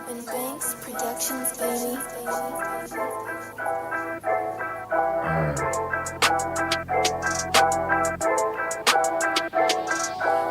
Banks Productions, baby.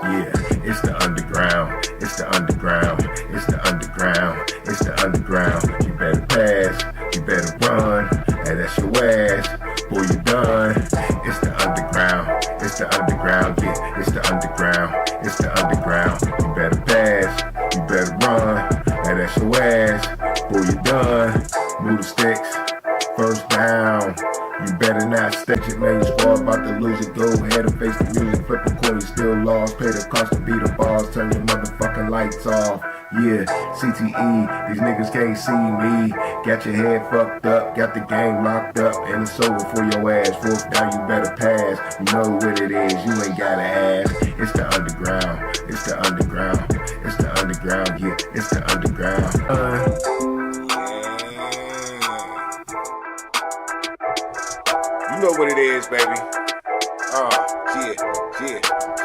Yeah, it's the underground, it's the underground, it's the underground, it's the underground. You better pass, you better run, and that's your ass, boy, you done. It's the underground, it's the underground, yeah, it's the underground, it's the underground. You better pass, you better run, and that's your ass, boy, you done. Move the sticks, first down. You better not stretch it, man. You squad about to lose it. Go ahead and face the music. Flip a coin, you still lost. Pay the cost to beat the balls. Turn your motherfucking lights off. Yeah, CTE, these niggas can't see me. Got your head fucked up, got the game locked up, and it's over for your ass. Fourth down, you better pass. You know what it is, you ain't gotta ask. It's the underground, it's the underground, it's the underground, yeah, it's the underground. You know what it is, baby. Yeah, yeah,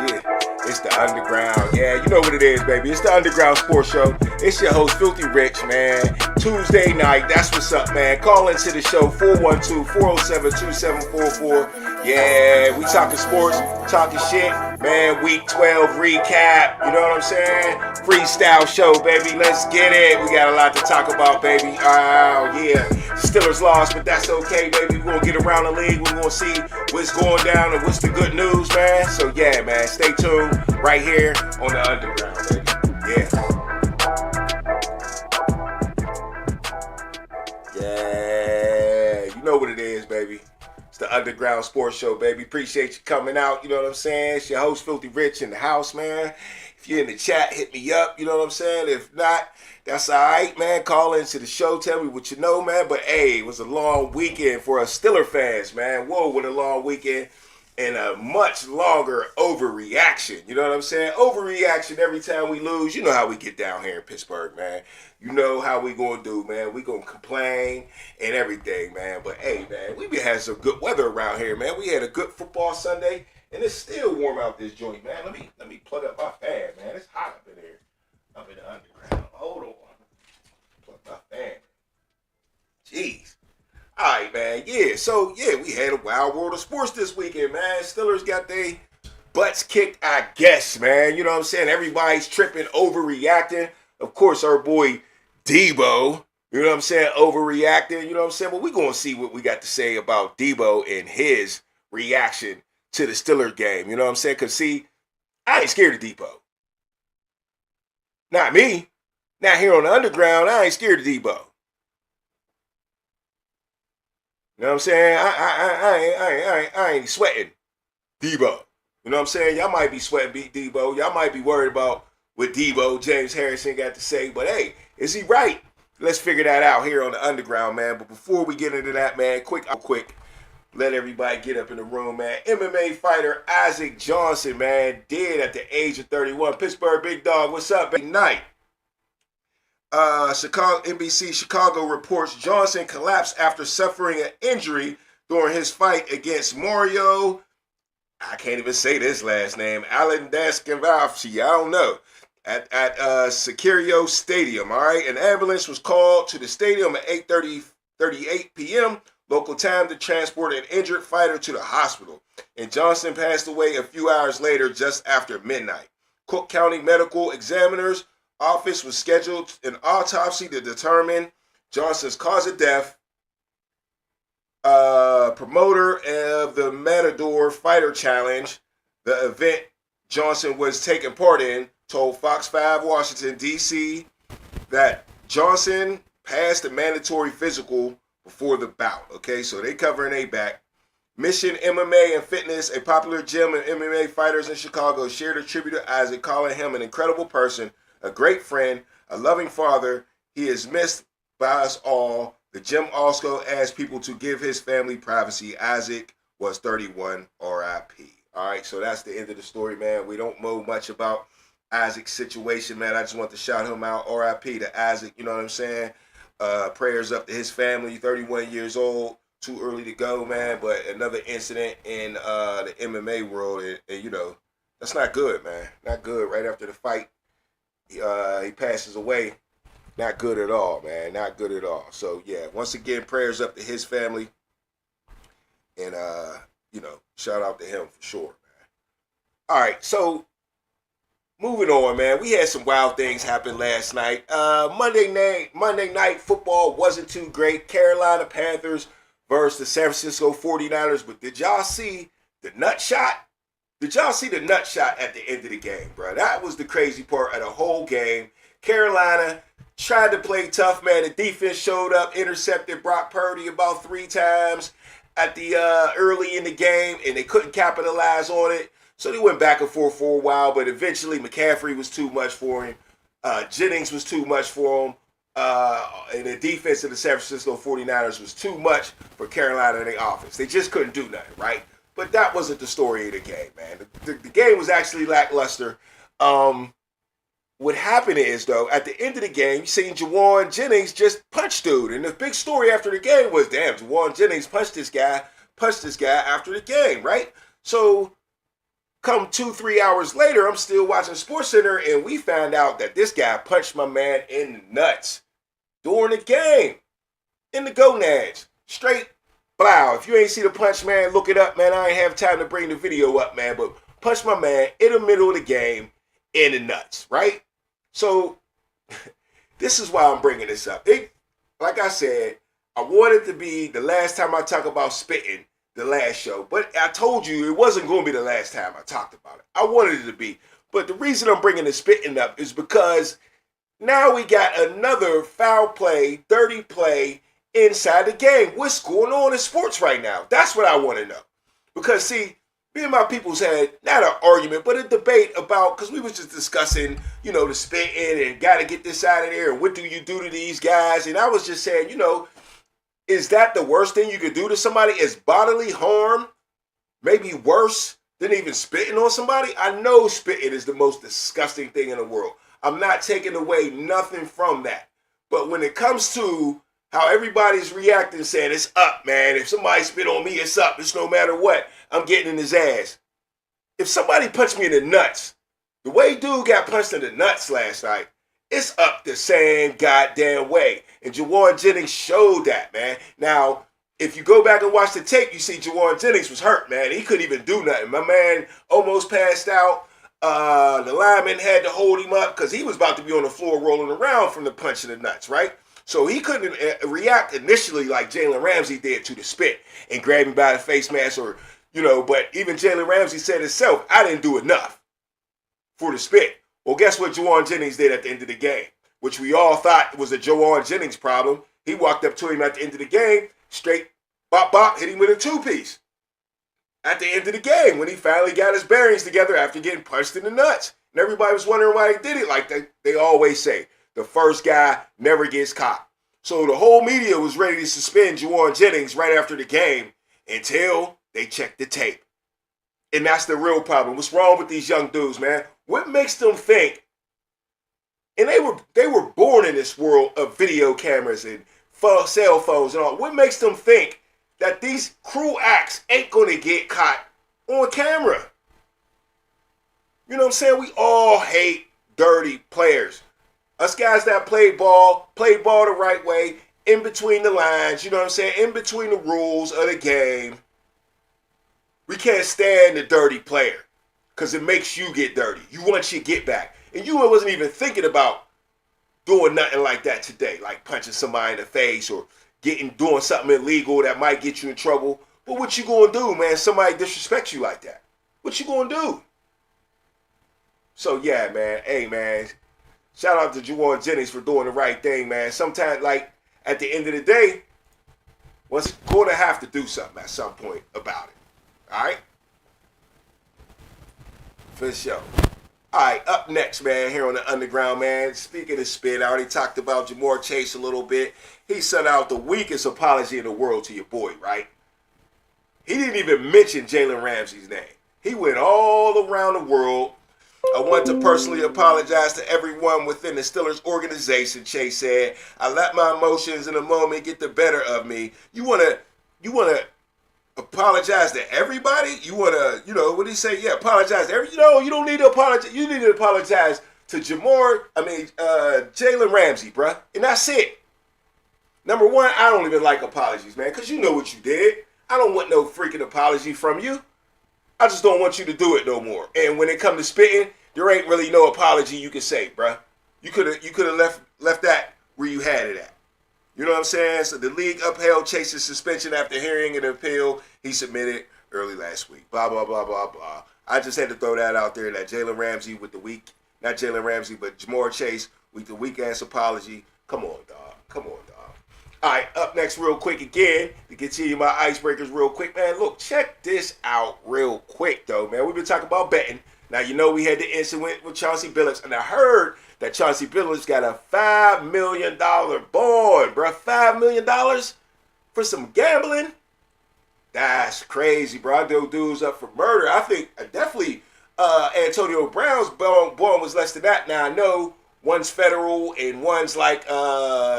yeah. It's the underground. Yeah, you know what it is, baby. It's the Underground Sports Show. It's your host, Filthy Rich, man. Tuesday night, that's what's up, man. Call into the show, 412-407-2744. Yeah, we talking sports, talking shit. Man, week 12 recap. You know what I'm saying? Freestyle show, baby. Let's get it. We got a lot to talk about, baby. Oh, yeah. Steelers lost, but that's okay, baby. We're going to get around the league. We're going to see what's going down and what's the good news, man. So, yeah, man, stay tuned right here on the Underground, baby. Yeah, you know what it is, baby. It's the Underground Sports Show, baby. Appreciate you coming out, you know what I'm saying? It's your host, Filthy Rich, in the house, man. If you're in the chat, hit me up, you know what I'm saying? If not, that's all right, man. Call into the show, tell me what you know, man. But, hey, it was a long weekend for us Steeler fans, man. Whoa, what a long weekend. And a much longer overreaction. You know what I'm saying? Overreaction every time we lose. You know how we get down here in Pittsburgh, man. You know how we gonna do, man. We gonna complain and everything, man. But hey, man, we been having some good weather around here, man. We had a good football Sunday, and it's still warm out this joint, man. Let me plug up my fan, man. It's hot up in here, up in the underground. Hold on, plug my fan. Jeez. All right, man. Yeah, so, yeah, we had a wild world of sports this weekend, man. Steelers got their butts kicked, I guess, man. You know what I'm saying? Everybody's tripping, overreacting. Of course, our boy Debo, you know what I'm saying, overreacting. You know what I'm saying? But we're going to see what we got to say about Debo and his reaction to the Steelers game. You know what I'm saying? Because, see, I ain't scared of Debo. Not me. Not here on the Underground. I ain't scared of Debo. You know what I'm saying? I ain't sweating Debo. You know what I'm saying? Y'all might be sweating Debo. Y'all might be worried about what Debo, James Harrison got to say. But hey, is he right? Let's figure that out here on the Underground, man. But before we get into that, man, quick, let everybody get up in the room, man. MMA fighter Isaac Johnson, man, dead at the age of 31. Pittsburgh Big Dog, what's up, baby? Night. NBC Chicago reports Johnson collapsed after suffering an injury during his fight against Mario. I can't even say this last name. Alan Daskinvafsi. I don't know. At Sicario Stadium. All right. An ambulance was called to the stadium at 8:38 p.m. local time to transport an injured fighter to the hospital. And Johnson passed away a few hours later, just after midnight. Cook County Medical Examiner's office was scheduled an autopsy to determine Johnson's cause of death. Promoter of the Matador Fighter Challenge, the event Johnson was taking part in, told Fox 5 Washington, D.C. that Johnson passed the mandatory physical before the bout. Okay, so they covering a back. Mission MMA and Fitness, a popular gym and MMA fighters in Chicago, shared a tribute to Isaac, calling him an incredible person, a great friend, a loving father. He is missed by us all. The gym also asked people to give his family privacy. Isaac was 31, R.I.P. All right, so that's the end of the story, man. We don't know much about Isaac's situation, man. I just want to shout him out. R.I.P. to Isaac, you know what I'm saying? Prayers up to his family, 31 years old. Too early to go, man. But another incident in the MMA world, and you know, that's not good, man. Not good. Right after the fight, he passes away. Not good at all, man. Not good at all. So yeah, once again, prayers up to his family, and shout out to him for sure, man. All right, so moving on, man. We had some wild things happen last night. Monday night football wasn't too great. Carolina Panthers versus the San Francisco 49ers. But did y'all see the nut shot? Did y'all see the nut shot at the end of the game, bro? That was the crazy part of the whole game. Carolina tried to play tough, man. The defense showed up, intercepted Brock Purdy about 3 times at the early in the game, and they couldn't capitalize on it. So they went back and forth for a while, but eventually McCaffrey was too much for him. Jennings was too much for him. And the defense of the San Francisco 49ers was too much for Carolina and their offense. They just couldn't do nothing, right? But that wasn't the story of the game, man. The game was actually lackluster. What happened is, though, at the end of the game, you seen Juwan Jennings just punch dude. And the big story after the game was, damn, Juwan Jennings punched this guy after the game, right? So come 2-3 hours later, I'm still watching SportsCenter, and we found out that this guy punched my man in the nuts during the game, in the gonads, straight blow. If you ain't see the punch, man, look it up, man. I ain't have time to bring the video up, man, but punched my man in the middle of the game in the nuts, right? So this is why I'm bringing this up. Like I said, I wanted to be the last time I talk about spitting, the last show, but I told you it wasn't going to be the last time I talked about it. I wanted it to be, but the reason I'm bringing the spitting up is because now we got another foul play, dirty play inside the game. What's going on in sports right now? That's what I want to know. Because see, me and my peoples had not an argument, but a debate about, because we was just discussing, the spitting and got to get this out of there and what do you do to these guys? And I was just saying, is that the worst thing you could do to somebody? Is bodily harm maybe worse than even spitting on somebody? I know spitting is the most disgusting thing in the world. I'm not taking away nothing from that. But when it comes to how everybody's reacting, saying it's up, man. If somebody spit on me, it's up. It's no matter what. I'm getting in his ass. If somebody punched me in the nuts, the way dude got punched in the nuts last night, it's up the same goddamn way. And Juwan Jennings showed that, man. Now, if you go back and watch the tape, you see Juwan Jennings was hurt, man. He couldn't even do nothing. My man almost passed out. The lineman had to hold him up because he was about to be on the floor rolling around from the punch in the nuts, right? So he couldn't react initially like Jalen Ramsey did to the spit and grab him by the face mask but even Jalen Ramsey said himself, I didn't do enough for the spit. Well, guess what Juwan Jennings did at the end of the game, which we all thought was a Juwan Jennings problem. He walked up to him at the end of the game, straight bop bop, hit him with a 2-piece. At the end of the game, when he finally got his bearings together after getting punched in the nuts. And everybody was wondering why he did it like they always say. The first guy never gets caught. So the whole media was ready to suspend Juwan Jennings right after the game until they checked the tape. And that's the real problem. What's wrong with these young dudes, man? What makes them think? And they were born in this world of video cameras and cell phones and all. What makes them think that these cruel acts ain't going to get caught on camera? You know what I'm saying? We all hate dirty players. Us guys that play ball the right way, in between the lines, you know what I'm saying? In between the rules of the game. We can't stand the dirty player because it makes you get dirty. You want your get back. And you wasn't even thinking about doing nothing like that today, like punching somebody in the face or doing something illegal that might get you in trouble. But what you gonna do, man? Somebody disrespects you like that. What you gonna do? So yeah, man. Hey, man. Shout out to Juwan Jennings for doing the right thing, man. Sometimes, like, at the end of the day, one's going to have to do something at some point about it. All right? For sure. All right, up next, man, here on the Underground, man. Speaking of spit, I already talked about Jamar Chase a little bit. He sent out the weakest apology in the world to your boy, right? He didn't even mention Jalen Ramsey's name. He went all around the world. I want to personally apologize to everyone within the Steelers organization, Chase said. I let my emotions in the moment get the better of me. You wanna apologize to everybody? You wanna, what did he say? Yeah, apologize to you don't need to apologize. You need to apologize to Jalen Ramsey, bruh. And that's it. Number one, I don't even like apologies, man, because you know what you did. I don't want no freaking apology from you. I just don't want you to do it no more. And when it comes to spitting, there ain't really no apology you can say, bruh. You could have left that where you had it at. You know what I'm saying? So the league upheld Chase's suspension after hearing an appeal he submitted early last week. Blah, blah, blah, blah, blah. I just had to throw that out there, that Jalen Ramsey with the weak, not Jalen Ramsey, but Jamar Chase with the weak-ass apology. Come on, dog. Come on, dog. All right, up next real quick again, to get to you my icebreakers real quick, man. Look, check this out real quick, though, man. We've been talking about betting. Now, you know we had the incident with Chauncey Billups, and I heard that Chauncey Billups got a $5 million bond, bro. $5 million for some gambling? That's crazy, bro. Those dudes up for murder. I think definitely Antonio Brown's bond was less than that. Now, I know one's federal and one's like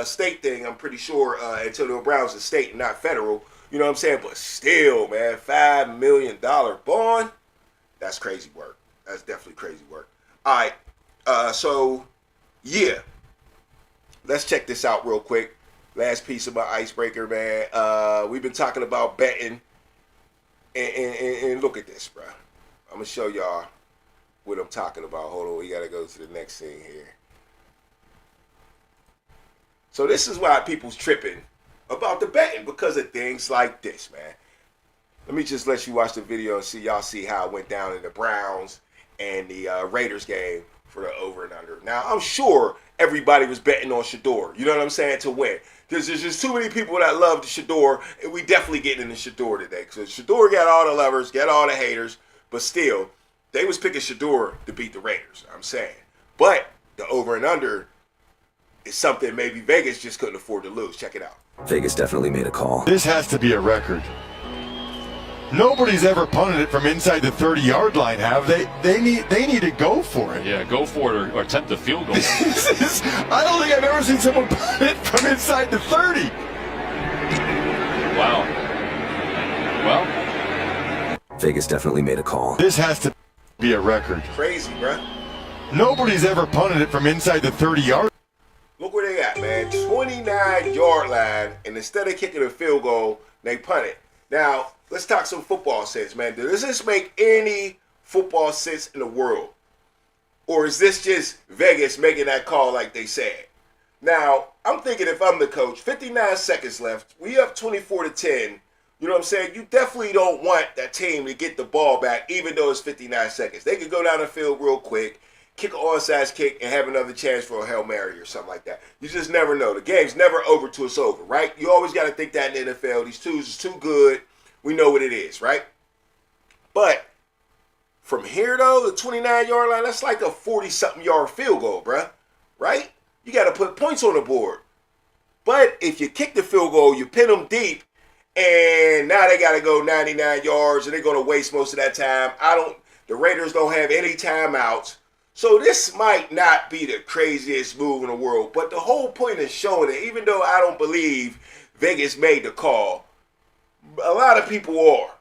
state thing. I'm pretty sure Antonio Brown's a state and not federal. You know what I'm saying? But still, man, $5 million bond? That's crazy work. That's definitely crazy work. All right. So, yeah. Let's check this out real quick. Last piece of my icebreaker, man. We've been talking about betting. And look at this, bro. I'm going to show y'all what I'm talking about. Hold on. We got to go to the next scene here. So this is why people's tripping about the betting, because of things like this, man. Let me just let you watch the video and y'all see how it went down in the Browns and the Raiders game for the over and under. Now, I'm sure everybody was betting on Shador, you know what I'm saying, to win. Because there's just too many people that love Shador, and we definitely getting into Shador today. Because Shador got all the lovers, got all the haters, but still, they was picking Shador to beat the Raiders, I'm saying. But the over and under is something maybe Vegas just couldn't afford to lose. Check it out. Vegas definitely made a call. This has to be a record. Nobody's ever punted it from inside the 30-yard line, have they? They need to go for it. Yeah, go for it or attempt a field goal. I don't think I've ever seen someone punt it from inside the 30. Wow. Well, Vegas definitely made a call. This has to be a record. Crazy, bruh. Nobody's ever punted it from inside the 30-yard. Look where they at, man. 29-yard line, and instead of kicking a field goal, they punt it. Now, let's talk some football sense, man. Does this make any football sense in the world? Or is this just Vegas making that call like they said? Now, I'm thinking if I'm the coach, 59 seconds left, we up 24-10. You know what I'm saying? You definitely don't want that team to get the ball back, even though it's 59 seconds. They could go down the field real quick, kick an onside kick, and have another chance for a Hail Mary or something like that. You just never know. The game's never over till it's over, right? You always got to think that in the NFL. These twos is too good. We know what it is, right? But from here, though, the 29-yard line, that's like a 40-something yard field goal, bruh, right? You got to put points on the board. But if you kick the field goal, you pin them deep, and now they got to go 99 yards, and they're going to waste most of that time. The Raiders don't have any timeouts. So this might not be the craziest move in the world, but the whole point is showing it, even though I don't believe Vegas made the call, a lot of people are.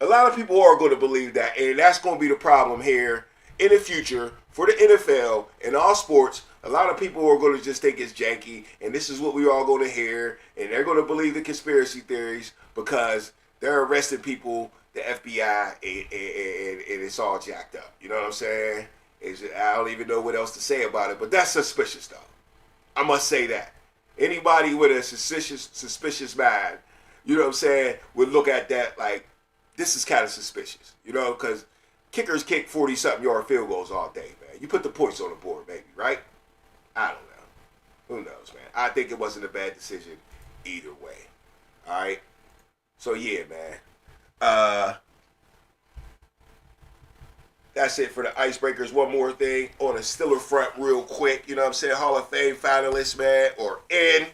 A lot of people are going to believe that, and that's going to be the problem here in the future for the NFL and all sports. A lot of people are going to just think it's janky, and this is what we're all going to hear, and they're going to believe the conspiracy theories because they're arresting people, the FBI, and it's all jacked up. You know what I'm saying? I don't even know what else to say about it, but that's suspicious, though. I must say that. Anybody with a suspicious mind, you know what I'm saying, would look at that like, this is kind of suspicious, you know, because kickers kick 40-something yard field goals all day, man. You put the points on the board, maybe, right? I don't know. Who knows, man? I think it wasn't a bad decision either way. All right? So, yeah, man. That's it for the icebreakers. One more thing on the Steeler front real quick. You know what I'm saying? Hall of Fame finalists, man, or in.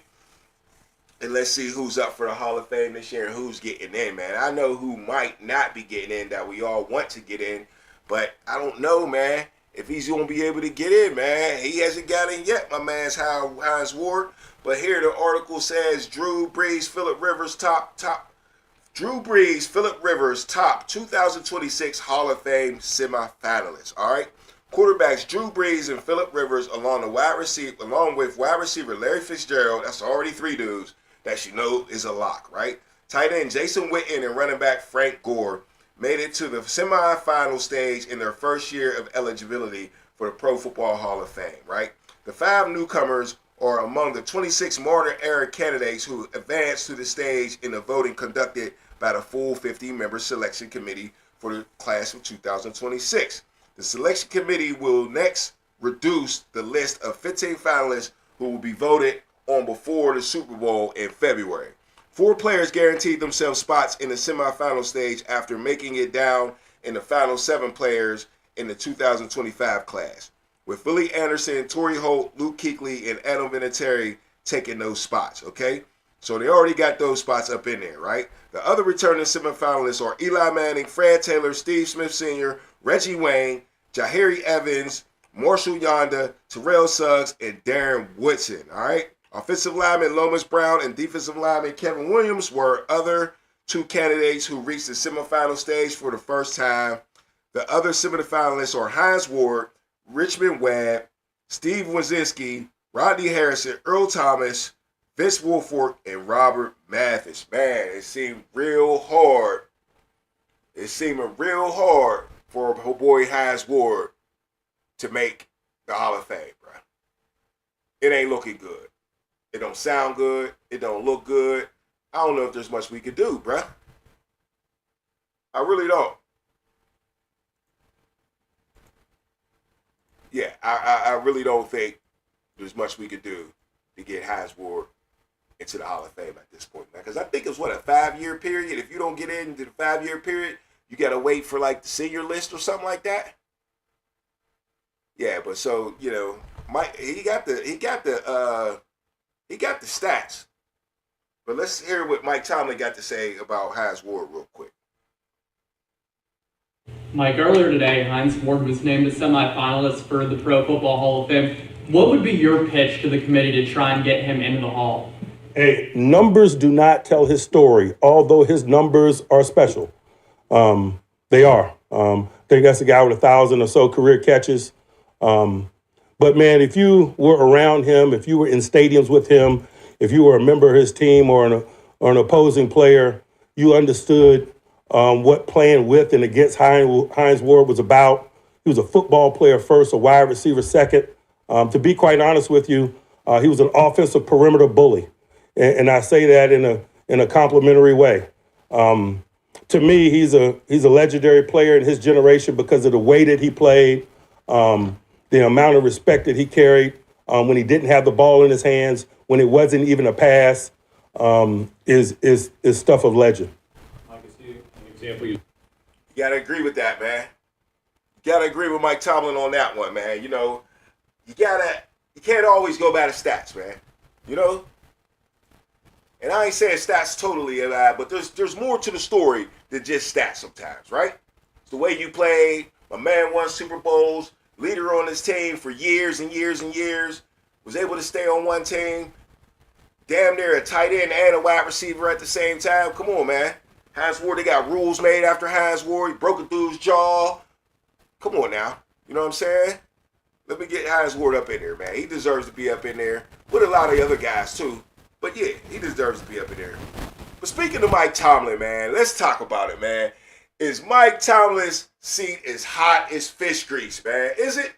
And let's see who's up for the Hall of Fame this year and who's getting in, man. I know who might not be getting in that we all want to get in, but I don't know, man, if he's going to be able to get in, man. He hasn't got in yet, my man's Hines Ward. But here the article says Drew Brees, Phillip Rivers, top 2026 Hall of Fame semifinalists, all right? Quarterbacks Drew Brees and Phillip Rivers along with wide receiver Larry Fitzgerald, that's already 3 dudes that you know is a lock, right? Tight end Jason Witten and running back Frank Gore made it to the semifinal stage in their first year of eligibility for the Pro Football Hall of Fame, right? The 5 newcomers are among the 26 modern-era candidates who advanced to the stage in the voting conducted by the full 50-member selection committee for the class of 2026. The selection committee will next reduce the list of 15 finalists who will be voted on before the Super Bowl in February. 4 players guaranteed themselves spots in the semifinal stage after making it down in the final 7 players in the 2025 class, with Willie Anderson, Torrey Holt, Luke Kuechly, and Adam Vinatieri taking those spots, okay? So they already got those spots up in there, right? The other returning semifinalists are Eli Manning, Fred Taylor, Steve Smith Sr., Reggie Wayne, Jaheiri Evans, Marshall Yonda, Terrell Suggs, and Darren Woodson, all right? Offensive lineman Lomas Brown and defensive lineman Kevin Williams were other 2 candidates who reached the semifinal stage for the first time. The other semifinalists are Hines Ward, Richmond Webb, Steve Wazinski, Rodney Harrison, Earl Thomas, Vince Wilfork, and Robert Mathis. Man, it seemed real hard. It seemed real hard for her boy Hines Ward to make the Hall of Fame, bro. It ain't looking good. It don't sound good. It don't look good. I don't know if there's much we could do, bro. I really don't. Yeah, I really don't think there's much we could do to get Hines Ward into the Hall of Fame at this point, man. Because I think it's, a 5-year period? If you don't get into the 5-year period, you got to wait for, the senior list or something like that. Yeah, but so, Mike, he got the stats. But let's hear what Mike Tomlin got to say about Hines Ward real quick. Mike, earlier today, Hines Ward was named a semifinalist for the Pro Football Hall of Fame. What would be your pitch to the committee to try and get him into the Hall? Hey, numbers do not tell his story, although his numbers are special. They are. I think that's a guy with 1,000 or so career catches. But, man, if you were around him, if you were in stadiums with him, if you were a member of his team or an opposing player, you understood what playing with and against Hines Ward was about. He was a football player first, a wide receiver second. To be quite honest with you, he was an offensive perimeter bully. And I say that in a complimentary way. To me, he's a legendary player in his generation because of the way that he played, the amount of respect that he carried when he didn't have the ball in his hands, when it wasn't even a pass, is stuff of legend. You gotta agree with that, man. You gotta agree with Mike Tomlin on that one, man. You can't always go by the stats, man. And I ain't saying stats totally alive, but there's more to the story than just stats sometimes, right? It's the way you played. My man won Super Bowls, leader on his team for years and years and years, was able to stay on one team, damn near a tight end and a wide receiver at the same time. Come on, man. Hines Ward, they got rules made after Hines Ward. He broke a dude's jaw. Come on now. You know what I'm saying? Let me get Hines Ward up in there, man. He deserves to be up in there with a lot of other guys, too. But, yeah, he deserves to be up in there. But speaking of Mike Tomlin, man, let's talk about it, man. Is Mike Tomlin's seat as hot as fish grease, man? Is it?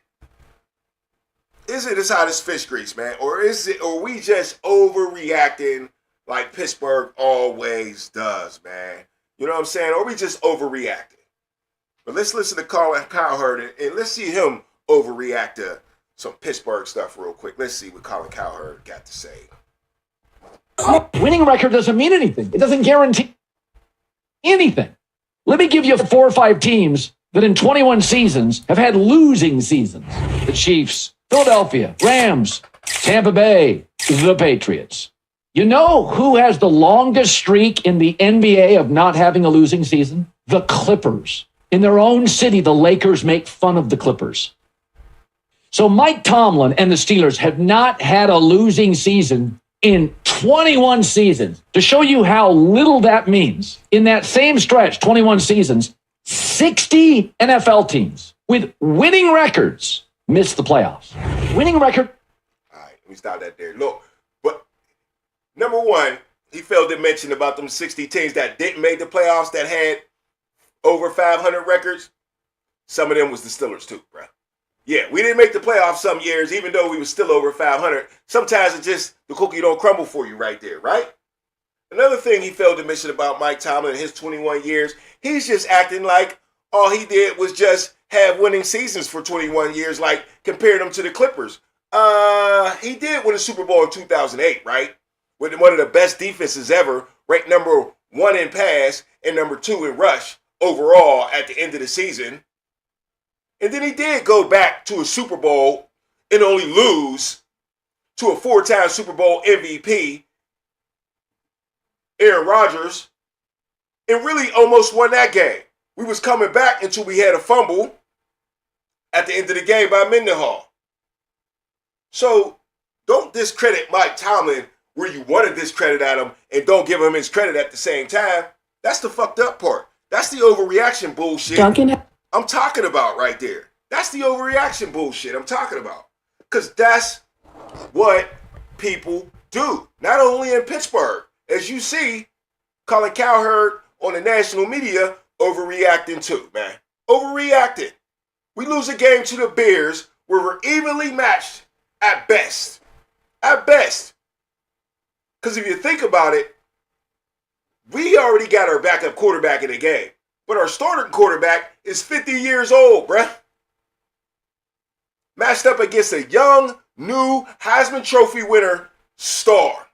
Is it as hot as fish grease, man? Or are we just overreacting like Pittsburgh always does, man? You know what I'm saying? Or are we just overreacting? But let's listen to Colin Cowherd and let's see him overreact to some Pittsburgh stuff real quick. Let's see what Colin Cowherd got to say. Winning record doesn't mean anything. It doesn't guarantee anything. Let me give you 4 or 5 teams that in 21 seasons have had losing seasons. The Chiefs, Philadelphia, Rams, Tampa Bay, the Patriots. You know who has the longest streak in the NBA of not having a losing season? The Clippers. In their own city, the Lakers make fun of the Clippers. So Mike Tomlin and the Steelers have not had a losing season in 21 seasons. To show you how little that means, in that same stretch, 21 seasons, 60 NFL teams with winning records missed the playoffs. Winning record. All right, let me stop that there. Look, but number one, he failed to mention about them 60 teams that didn't make the playoffs that had over 500 records. Some of them was the Steelers too, bro. Yeah, we didn't make the playoffs some years, even though we were still over 500. Sometimes it's just the cookie don't crumble for you right there, right? Another thing he failed to mention about Mike Tomlin in his 21 years, he's just acting like all he did was just have winning seasons for 21 years, like comparing them to the Clippers. He did win a Super Bowl in 2008, right? With one of the best defenses ever, ranked number 1 in pass and number 2 in rush overall at the end of the season. And then he did go back to a Super Bowl and only lose to a 4-time Super Bowl MVP, Aaron Rodgers, and really almost won that game. We was coming back until we had a fumble at the end of the game by Mendenhall. So don't discredit Mike Tomlin where you want to discredit at him and don't give him his credit at the same time. That's the fucked up part. That's the overreaction bullshit I'm talking about right there. That's the overreaction bullshit I'm talking about. Because that's what people do. Not only in Pittsburgh. As you see, Colin Cowherd on the national media overreacting too, man. Overreacting. We lose a game to the Bears where we're evenly matched at best. At best. Because if you think about it, we already got our backup quarterback in the game. But our starting quarterback is 50 years old, bruh. Matched up against a young, new Heisman Trophy winner star.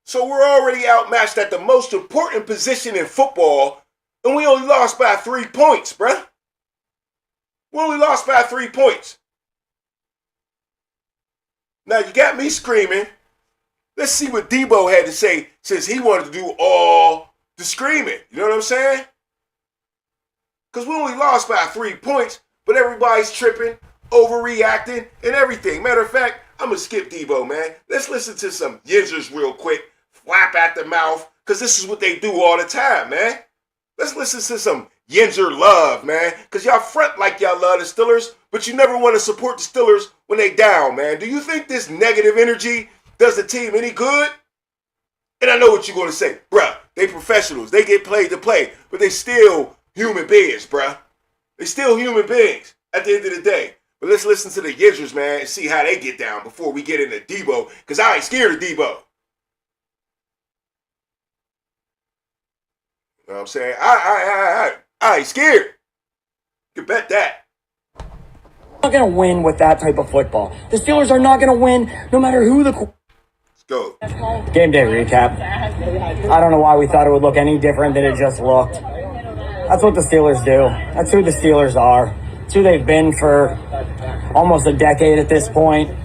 So we're already outmatched at the most important position in football, and we only lost by 3 points, bruh. We only lost by 3 points. Now you got me screaming. Let's see what Debo had to say since he wanted to do all the screaming. You know what I'm saying? Because we only lost by 3 points, but everybody's tripping, overreacting, and everything. Matter of fact, I'm going to skip Debo, man. Let's listen to some yinzers real quick. Flap at the mouth, because this is what they do all the time, man. Let's listen to some yinzer love, man. Because y'all front like y'all love the Steelers, but you never want to support the Steelers when they down, man. Do you think this negative energy does the team any good? And I know what you're going to say. Bruh, they professionals. They get paid to play, but they still human beings, bruh. They still human beings at the end of the day. But let's listen to the yinzers, man, and see how they get down before we get into Debo, because I ain't scared of Debo. You know what I'm saying? I ain't scared. You can bet that. Not going to win with that type of football. The Steelers are not going to win no matter who the... Let's go. Game day recap. I don't know why we thought it would look any different than it just looked. That's what the Steelers do. That's who the Steelers are. It's who they've been for almost a decade at this point.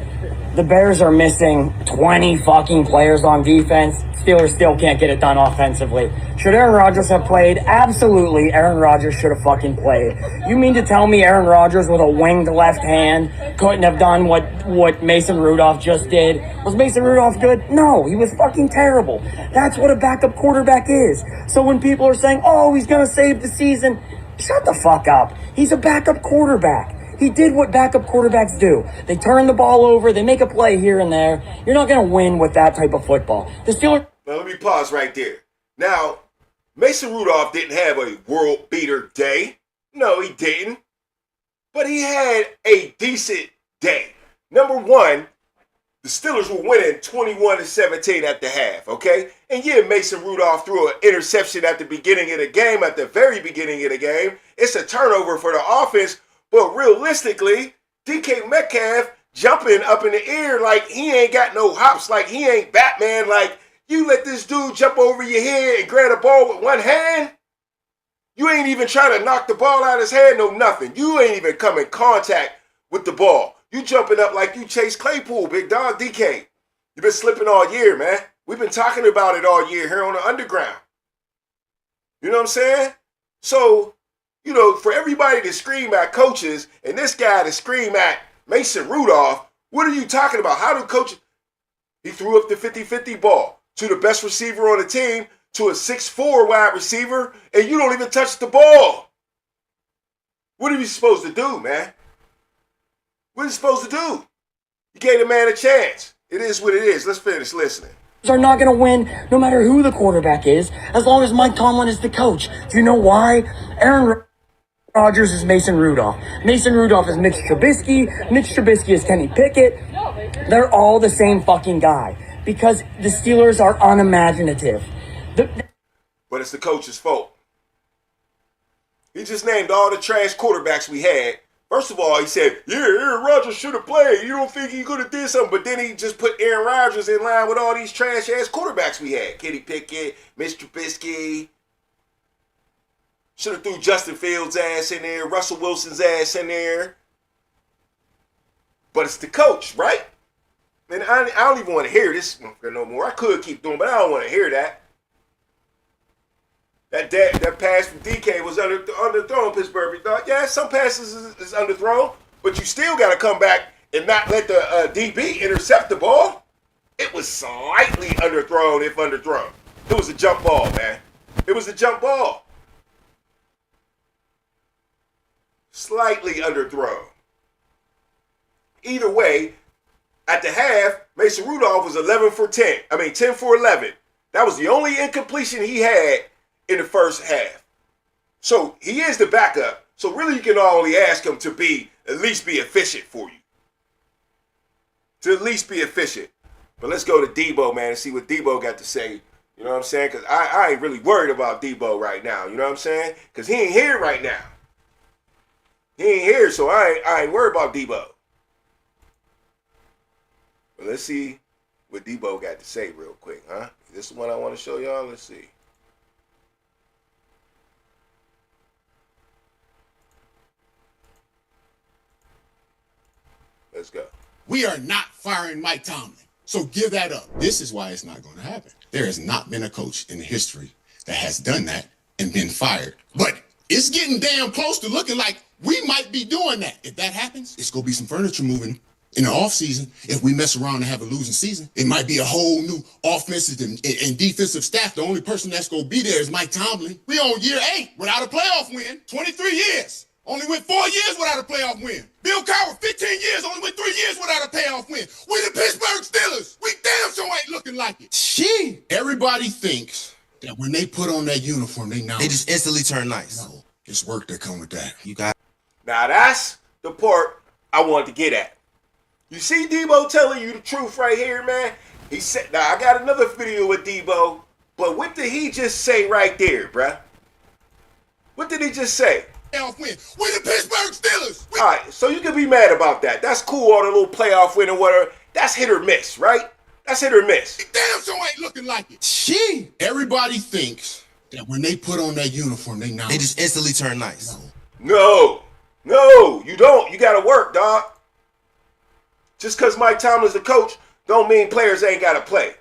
The Bears are missing 20 fucking players on defense. Steelers still can't get it done offensively. Should Aaron Rodgers have played? Absolutely, Aaron Rodgers should have fucking played. You mean to tell me Aaron Rodgers with a winged left hand couldn't have done what Mason Rudolph just did? Was Mason Rudolph good? No, he was fucking terrible. That's what a backup quarterback is. So when people are saying, oh, he's going to save the season, shut the fuck up. He's a backup quarterback. He did what backup quarterbacks do. They turn the ball over. They make a play here and there. You're not going to win with that type of football. The Steelers... Now, let me pause right there. Now, Mason Rudolph didn't have a world beater day. No, he didn't. But he had a decent day. Number one, the Steelers were winning 21-17 at the half, okay? And yeah, Mason Rudolph threw an interception at the beginning of the game, at the very beginning of the game. It's a turnover for the offense. But realistically, DK Metcalf jumping up in the air like he ain't got no hops, like he ain't Batman, like you let this dude jump over your head and grab the ball with one hand. You ain't even trying to knock the ball out of his hand, no nothing. You ain't even come in contact with the ball. You jumping up like you Chase Claypool, big dog, DK. You've been slipping all year, man. We've been talking about it all year here on the underground. You know what I'm saying? So, you know, for everybody to scream at coaches and this guy to scream at Mason Rudolph, what are you talking about? How do coaches... He threw up the 50-50 ball to the best receiver on the team, to a 6'4" wide receiver, and you don't even touch the ball. What are you supposed to do, man? What are you supposed to do? You gave the man a chance. It is what it is. Let's finish listening. Are not going to win no matter who the quarterback is, as long as Mike Tomlin is the coach. Do you know why? Aaron Rodgers is Mason Rudolph. Mason Rudolph is Mitch Trubisky. Mitch Trubisky is Kenny Pickett. They're all the same fucking guy because the Steelers are unimaginative. But it's the coach's fault. He just named all the trash quarterbacks we had. First of all, he said, yeah, Aaron Rodgers should have played. You don't think he could have did something? But then he just put Aaron Rodgers in line with all these trash-ass quarterbacks we had. Kenny Pickett, Mitch Trubisky. Should have threw Justin Fields' ass in there, Russell Wilson's ass in there. But it's the coach, right? And I don't even want to hear this no more. I could keep doing, but I don't want to hear that. That pass from DK was underthrown, Pittsburgh. Yeah, some passes is underthrown, but you still got to come back and not let the DB intercept the ball. It was slightly underthrown, if underthrown. It was a jump ball, man. It was a jump ball. Slightly underthrown. Either way, at the half, Mason Rudolph was 10 for 11. That was the only incompletion he had in the first half. So he is the backup. So really you can only ask him to at least be efficient for you. To at least be efficient. But let's go to Debo, man, and see what Debo got to say. You know what I'm saying? Because I ain't really worried about Debo right now. You know what I'm saying? Because he ain't here right now. He ain't here, so I ain't worried about Debo. But let's see what Debo got to say real quick, huh? Is this the one I want to show y'all? Let's see. Let's go. We are not firing Mike Tomlin. So give that up. This is why it's not going to happen. There has not been a coach in history that has done that and been fired. But it's getting damn close to looking like we might be doing that. If that happens, it's going to be some furniture moving in the offseason. If we mess around and have a losing season, it might be a whole new offensive and defensive staff. The only person that's going to be there is Mike Tomlin. We on year 8 without a playoff win. 23 years. Only went 4 years without a playoff win. Bill Cowher, 15 years, only went 3 years without a playoff win. We the Pittsburgh Steelers. We damn sure ain't looking like it. She. Everybody thinks that when they put on that uniform, they just instantly turn nice. No, it's work that come with that. You got. Now that's the part I wanted to get at. You see Debo telling you the truth right here, man? He said, now I got another video with Debo, but what did he just say right there, bruh? What did he just say? Win. We the Pittsburgh Steelers. All right, so you can be mad about that. That's cool, all the little playoff win or whatever. That's hit or miss, right? That's hit or miss. Damn sure ain't looking like it. Everybody thinks that when they put on that uniform, they just instantly turn nice. No, you don't. You got to work, dog. Just because Mike Tomlin's the coach don't mean players ain't got to play.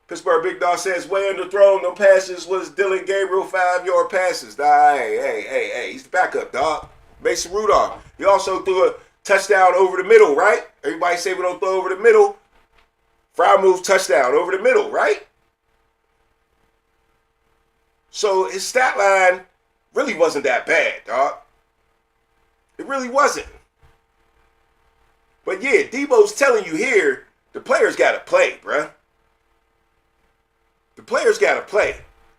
Pittsburgh Big Dog says, way underthrown. Them passes was Dylan Gabriel 5-yard passes. Hey, he's the backup, dog. Mason Rudolph. He also threw a touchdown over the middle, right? Everybody say we don't throw over the middle. Fry moves touchdown over the middle, right? So his stat line really wasn't that bad, dog. It really wasn't. But yeah, Debo's telling you here, the players got to play, bruh. The players got to play.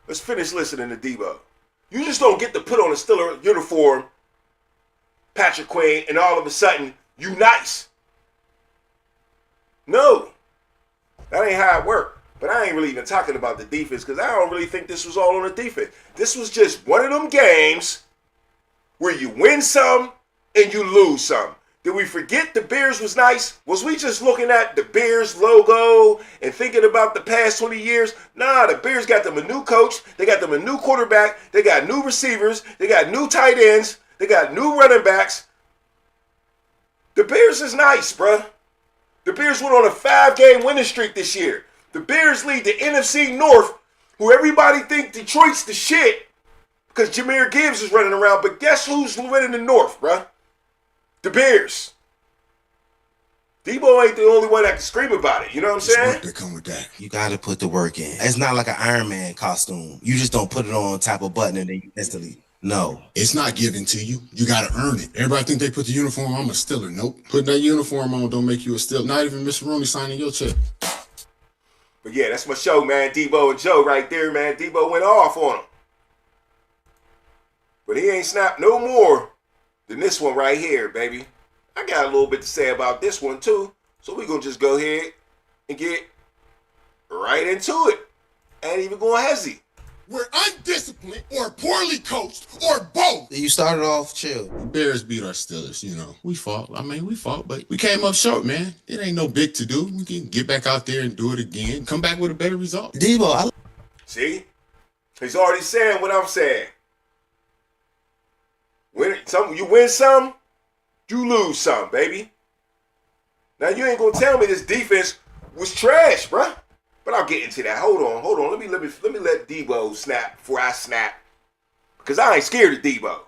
Let's finish listening to Debo. You just don't get to put on a Steeler uniform, Patrick Queen, and all of a sudden, you nice. No. That ain't how it worked. But I ain't really even talking about the defense because I don't really think this was all on the defense. This was just one of them games where you win some and you lose some. Did we forget the Bears was nice? Was we just looking at the Bears logo and thinking about the past 20 years? Nah, the Bears got them a new coach. They got them a new quarterback. They got new receivers. They got new tight ends. They got new running backs. The Bears is nice, bruh. The Bears went on a 5-game winning streak this year. The Bears lead the NFC North, who everybody think Detroit's the shit because Jahmyr Gibbs is running around. But guess who's winning the North, bruh? The Bears. Debo ain't the only one that can scream about it. You know what I'm saying? Work that come with that. You got to put the work in. It's not like an Iron Man costume. You just don't put it on, tap a button, and then you instantly No. It's not given to you. You got to earn it. Everybody think they put the uniform on, I'm a Steeler. Nope. Putting that uniform on don't make you a Steeler. Not even Mr. Rooney signing your check. But yeah, that's my show, man. Debo and Joe right there, man. Debo went off on him. But he ain't snapped no more than this one right here, baby. I got a little bit to say about this one, too. So we're going to just go ahead and get right into it. Ain't even going hezzy. We're undisciplined or poorly coached or both. You started off chill. The Bears beat our Steelers, you know. We fought, but we came up short, man. It ain't no big to do. We can get back out there and do it again. Come back with a better result. Debo, See? He's already saying what I'm saying. You win some, you lose some, baby. Now, you ain't going to tell me this defense was trash, bruh. But I'll get into that. Hold on. Let me let Debo snap before I snap. Because I ain't scared of Debo. All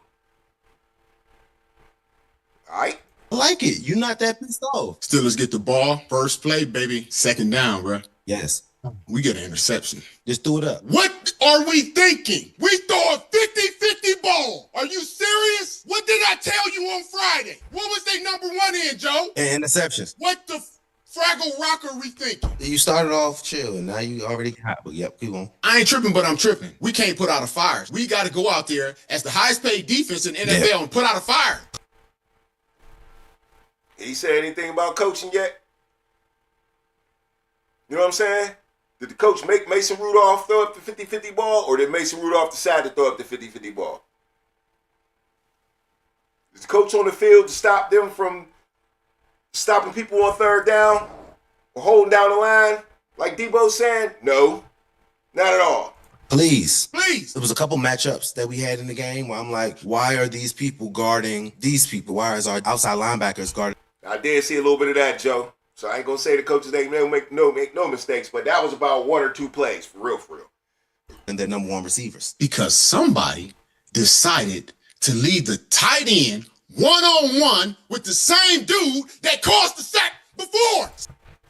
right? I like it. You're not that pissed off. Steelers get the ball. First play, baby. Second down, bro. Yes. We get an interception. Just threw it up. What are we thinking? We throw a 50-50 ball. Are you serious? What did I tell you on Friday? What was they number one in, Joe? And interceptions. What the Fraggle Rock are we thinking? You started off chill, and now you already hot. But yep, keep on. I ain't tripping, but I'm tripping. We can't put out a fire. We got to go out there as the highest paid defense in NFL and put out a fire. He said anything about coaching yet? You know what I'm saying? Did the coach make Mason Rudolph throw up the 50-50 ball, or did Mason Rudolph decide to throw up the 50-50 ball? Is the coach on the field to stop them from stopping people on third down or holding down the line like Debo's saying? No, not at all. Please. Please. There was a couple matchups that we had in the game where I'm like, why are these people guarding these people? Why is our outside linebackers guarding? I did see a little bit of that, Joe. So I ain't going to say the coaches ain't make no mistakes, but that was about one or two plays, for real. And their number one receivers. Because somebody decided to leave the tight end one-on-one with the same dude that caused the sack before.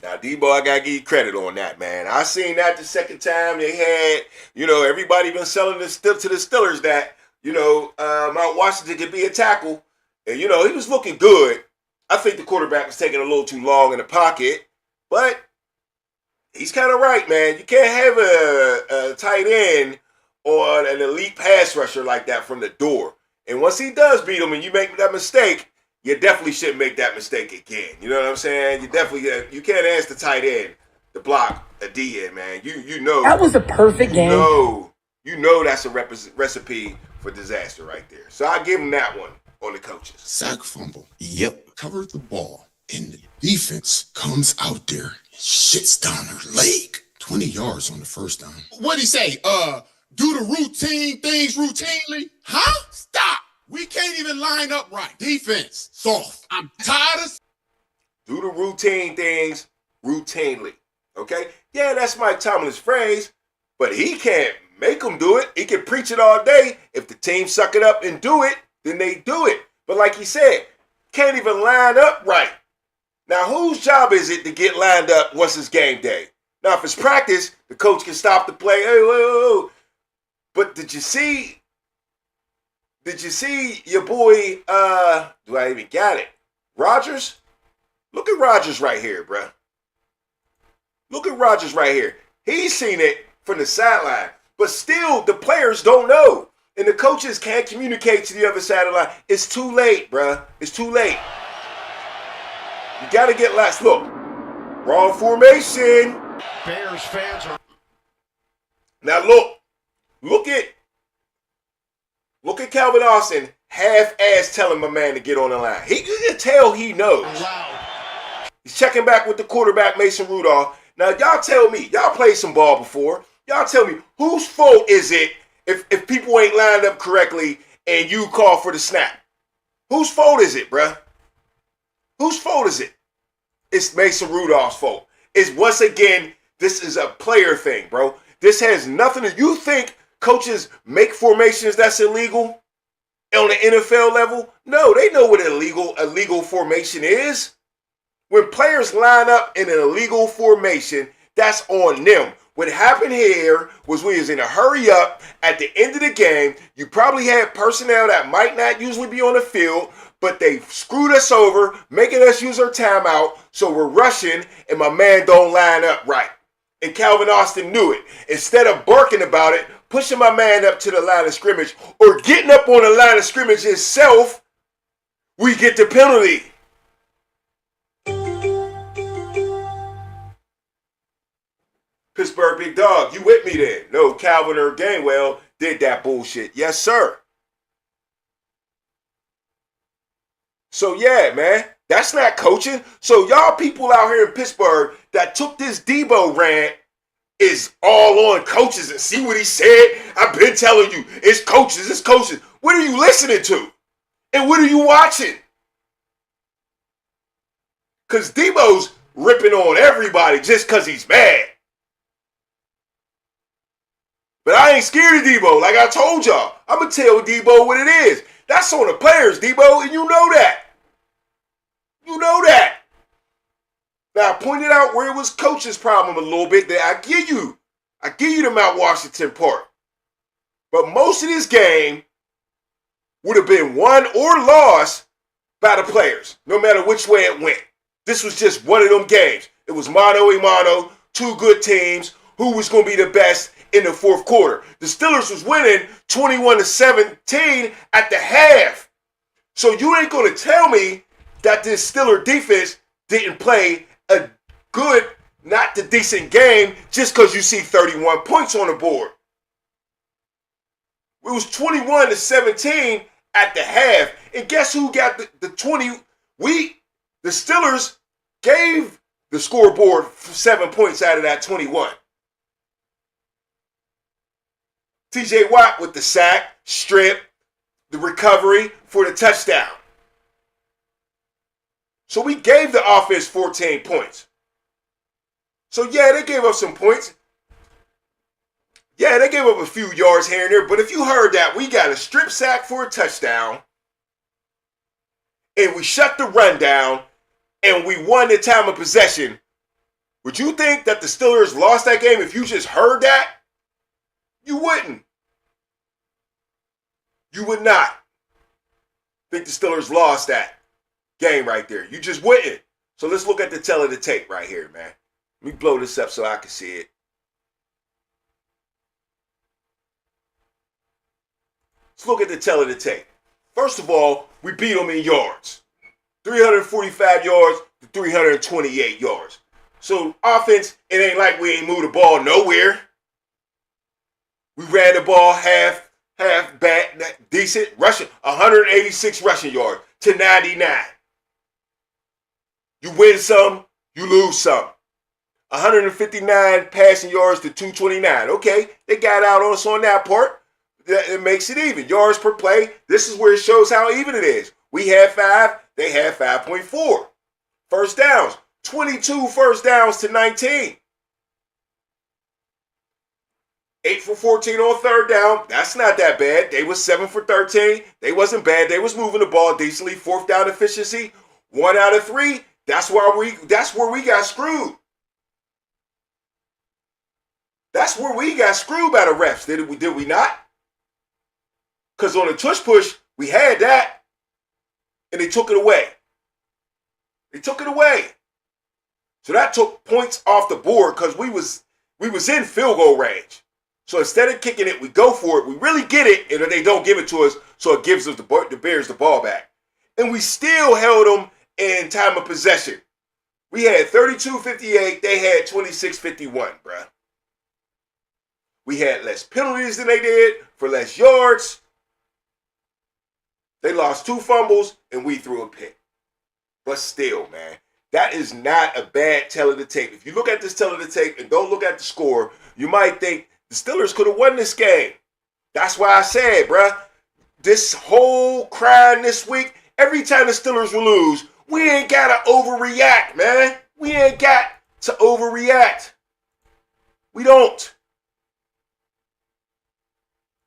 Now, Debo, I got to give you credit on that, man. I seen that the second time they had, everybody been selling to the Steelers that, Mount Washington could be a tackle. And, he was looking good. I think the quarterback was taking a little too long in the pocket. But he's kind of right, man. You can't have a tight end or an elite pass rusher like that from the door. And once he does beat him and you make that mistake, you definitely shouldn't make that mistake again. You know what I'm saying? You can't ask the tight end to block a D end, man. You know That was a perfect game. You know that's a recipe for disaster right there. So I give him that one on the coaches. Sack fumble. Yep. Covered the ball. And the defense comes out there and shits down her leg. 20 yards on the first down. What'd he say? Do the routine things routinely? Huh? Stop. We can't even line up right. Defense, soft. I'm tired of... Do the routine things routinely. Okay? Yeah, that's Mike Tomlin's phrase, but he can't make them do it. He can preach it all day. If the team suck it up and do it, then they do it. But like he said, can't even line up right. Now, whose job is it to get lined up once it's game day? Now, if it's practice, the coach can stop the play. Hey, whoa. But did you see your boy, do I even got it? Rodgers? Look at Rodgers right here, bruh. Look at Rodgers right here. He's seen it from the sideline. But still, the players don't know. And the coaches can't communicate to the other side of the line. It's too late, bruh. It's too late. You got to get last. Look. Wrong formation. Bears fans are... Now, look at Calvin Austin half-ass telling my man to get on the line. You can tell he knows. He's checking back with the quarterback, Mason Rudolph. Now, y'all tell me. Y'all played some ball before. Y'all tell me, whose fault is it if people ain't lined up correctly and you call for the snap? Whose fault is it, bruh? Whose fault is it? It's Mason Rudolph's fault. It's once again, this is a player thing, bro. This has nothing to... You think coaches make formations that's illegal on the NFL level? No, they know what a legal formation is. When players line up in an illegal formation, that's on them. What happened here was we was in a hurry up at the end of the game. You probably had personnel that might not usually be on the field, but they screwed us over, making us use our timeout, so we're rushing, and my man don't line up right. And Calvin Austin knew it. Instead of barking about it, pushing my man up to the line of scrimmage, or getting up on the line of scrimmage himself, we get the penalty. Pittsburgh Big Dog, you with me then? No, Calvin or Gainwell did that bullshit. Yes, sir. So, yeah, man, that's not coaching. So, y'all people out here in Pittsburgh that took this Debo rant is all on coaches. And see what he said? I've been telling you, it's coaches, it's coaches. What are you listening to? And what are you watching? Because Debo's ripping on everybody just because he's mad. But I ain't scared of Debo. Like I told y'all, I'm going to tell Debo what it is. That's on the players, Debo, and you know that. You know that. Now, I pointed out where it was coach's problem a little bit that I give you the Mount Washington part. But most of this game would have been won or lost by the players, no matter which way it went. This was just one of them games. It was mano a mano, two good teams. Who was going to be the best in the fourth quarter? The Steelers was winning 21-17 at the half. So you ain't going to tell me that this Steeler defense didn't play a good, not the decent game just because you see 31 points on the board. It was 21-17 at the half. And guess who got the 20? The Steelers gave the scoreboard 7 points out of that 21. TJ Watt with the sack, strip, the recovery for the touchdown. So we gave the offense 14 points. So yeah, they gave up some points. Yeah, they gave up a few yards here and there. But if you heard that, we got a strip sack for a touchdown. And we shut the run down. And we won the time of possession. Would you think that the Steelers lost that game if you just heard that? You wouldn't. You would not think the Steelers lost that game right there. You just wouldn't. So let's look at the tail of the tape right here, man. Let me blow this up so I can see it. Let's look at the tail of the tape. First of all, we beat them in yards. 345 yards to 328 yards. So offense, it ain't like we ain't moved the ball nowhere. We ran the ball half back, decent rushing, 186 rushing yards to 99. You win some, you lose some. 159 passing yards to 229. Okay, they got out on us on that part. It makes it even. Yards per play. This is where it shows how even it is. We had 5, they had 5.4. First downs, 22 first downs to 19. 8 for 14 on third down. That's not that bad. They was 7 for 13. They wasn't bad. They was moving the ball decently. Fourth down efficiency, 1 out of 3. That's where we got screwed. That's where we got screwed by the refs. Did we not? Because on the tush push, we had that. And they took it away. They took it away. So that took points off the board because we was in field goal range. So instead of kicking it, we go for it. We really get it, and they don't give it to us, so it gives us the Bears the ball back. And we still held them in time of possession. We had 32-58. They had 26-51, bruh. We had less penalties than they did for less yards. They lost 2 fumbles, and we threw a pick. But still, man, that is not a bad tell of the tape. If you look at this tell of the tape and don't look at the score, you might think the Steelers could have won this game. That's why I said, bruh, this whole crying this week, every time the Steelers will lose, we ain't got to overreact, man. We ain't got to overreact. We don't.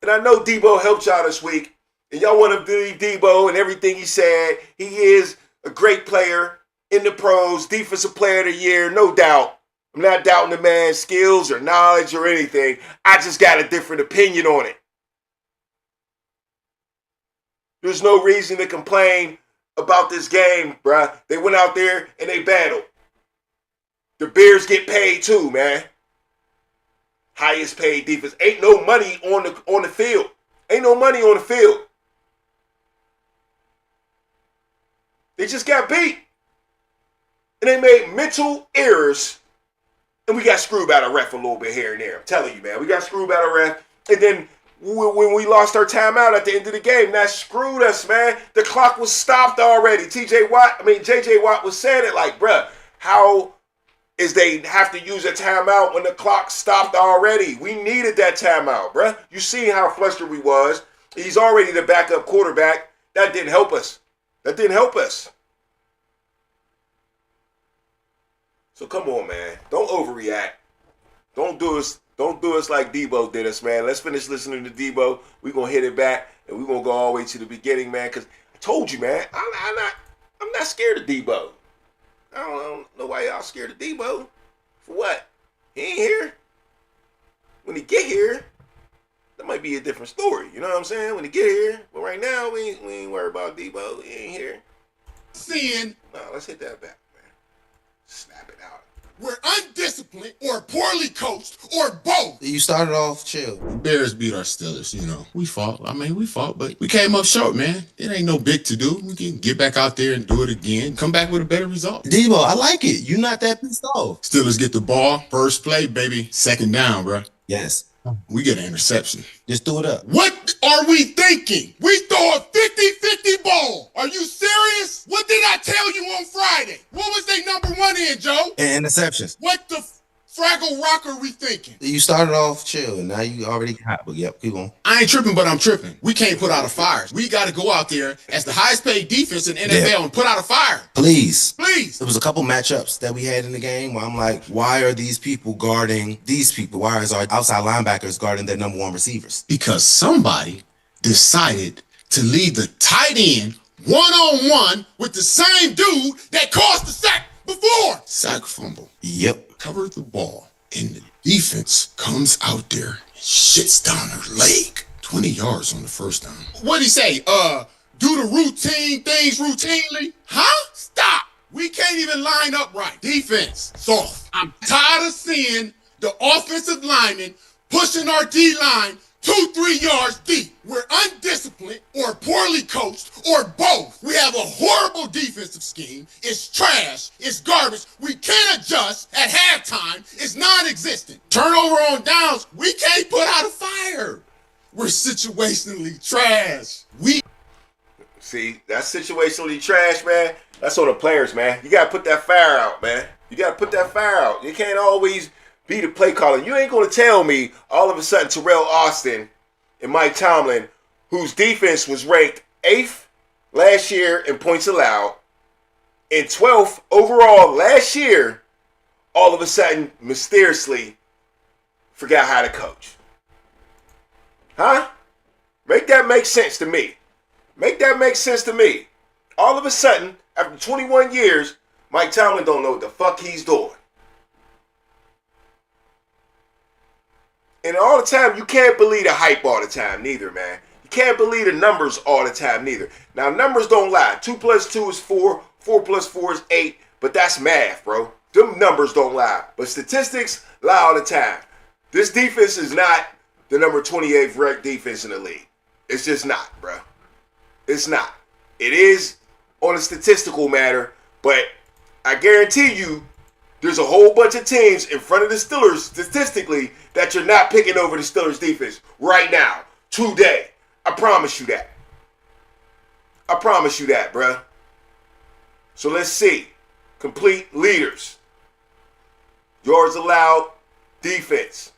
And I know Debo helped y'all this week. And y'all want to believe Debo and everything he said. He is a great player in the pros, defensive player of the year, no doubt. I'm not doubting the man's skills or knowledge or anything. I just got a different opinion on it. There's no reason to complain about this game, bruh. They went out there and they battled. The Bears get paid too, man. Highest paid defense. Ain't no money on the field. Ain't no money on the field. They just got beat. And they made mental errors. And we got screwed by the ref a little bit here and there. I'm telling you, man. We got screwed by the ref. And then when we lost our timeout at the end of the game, that screwed us, man. The clock was stopped already. JJ Watt was saying it like, bruh, how is they have to use a timeout when the clock stopped already? We needed that timeout, bruh. You see how flustered we was. He's already the backup quarterback. That didn't help us. That didn't help us. So come on, man. Don't overreact. Don't do us like Debo did us, man. Let's finish listening to Debo. We're going to hit it back, and we're going to go all the way to the beginning, man, because I told you, man, I'm not scared of Debo. I don't know why y'all scared of Debo. For what? He ain't here. When he get here, that might be a different story. You know what I'm saying? When he get here. But right now, we ain't worried about Debo. He ain't here. No, let's hit that back, man. Snap it out. We're undisciplined or poorly coached or both. You started off chill. Bears beat our Steelers, We fought, but we came up short, man. It ain't no big to do. We can get back out there and do it again. Come back with a better result. Debo, I like it. You're not that pissed off. Steelers get the ball. First play, baby. Second down, bro. Yes. We get an interception. Just throw it up. What are we thinking? We throw a 50-50 ball. Are you serious? What did I tell you on Friday? What was they number one in, Joe? And interceptions. What the Fraggle Rock are we thinking? You started off chill, and now you already hot. But yep, keep going. I ain't tripping, but I'm tripping. We can't put out a fire. We got to go out there as the highest paid defense in NFL and put out a fire. Please. There was a couple matchups that we had in the game where I'm like, why are these people guarding these people? Why is our outside linebackers guarding their number one receivers? Because somebody decided to leave the tight end one-on-one with the same dude that caused the sack before. Sack fumble. Yep. Covered the ball, and the defense comes out there and shits down her leg. 20 yards on the first down. What'd he say? Do the routine things routinely? Huh? Stop. We can't even line up right. Defense, soft. I'm tired of seeing the offensive linemen pushing our D-line 2-3 yards deep. We're undisciplined or poorly coached or both. We have a horrible defensive scheme. It's trash. It's garbage. We can't adjust at halftime. It's non-existent. Turnover on downs. We can't put out a fire. We're situationally trash. See, that's situationally trash, man. That's on the players, man. You got to put that fire out, man. You got to put that fire out. You can't always be the play caller. You ain't going to tell me all of a sudden Terrell Austin and Mike Tomlin, whose defense was ranked 8th last year in points allowed and 12th overall last year, all of a sudden, mysteriously, forgot how to coach. Huh? Make that make sense to me. Make that make sense to me. All of a sudden, after 21 years, Mike Tomlin don't know what the fuck he's doing. And all the time, you can't believe the hype all the time neither, man. You can't believe the numbers all the time neither. Now, numbers don't lie. 2 + 2 is 4. 4 + 4 is 8. But that's math, bro. Them numbers don't lie. But statistics lie all the time. This defense is not the number 28th ranked defense in the league. It's just not, bro. It's not. It is on a statistical matter, but I guarantee you there's a whole bunch of teams in front of the Steelers statistically that you're not picking over the Steelers defense right now, today. I promise you that. I promise you that, bruh. So let's see. Complete leaders. Yards allowed, defense.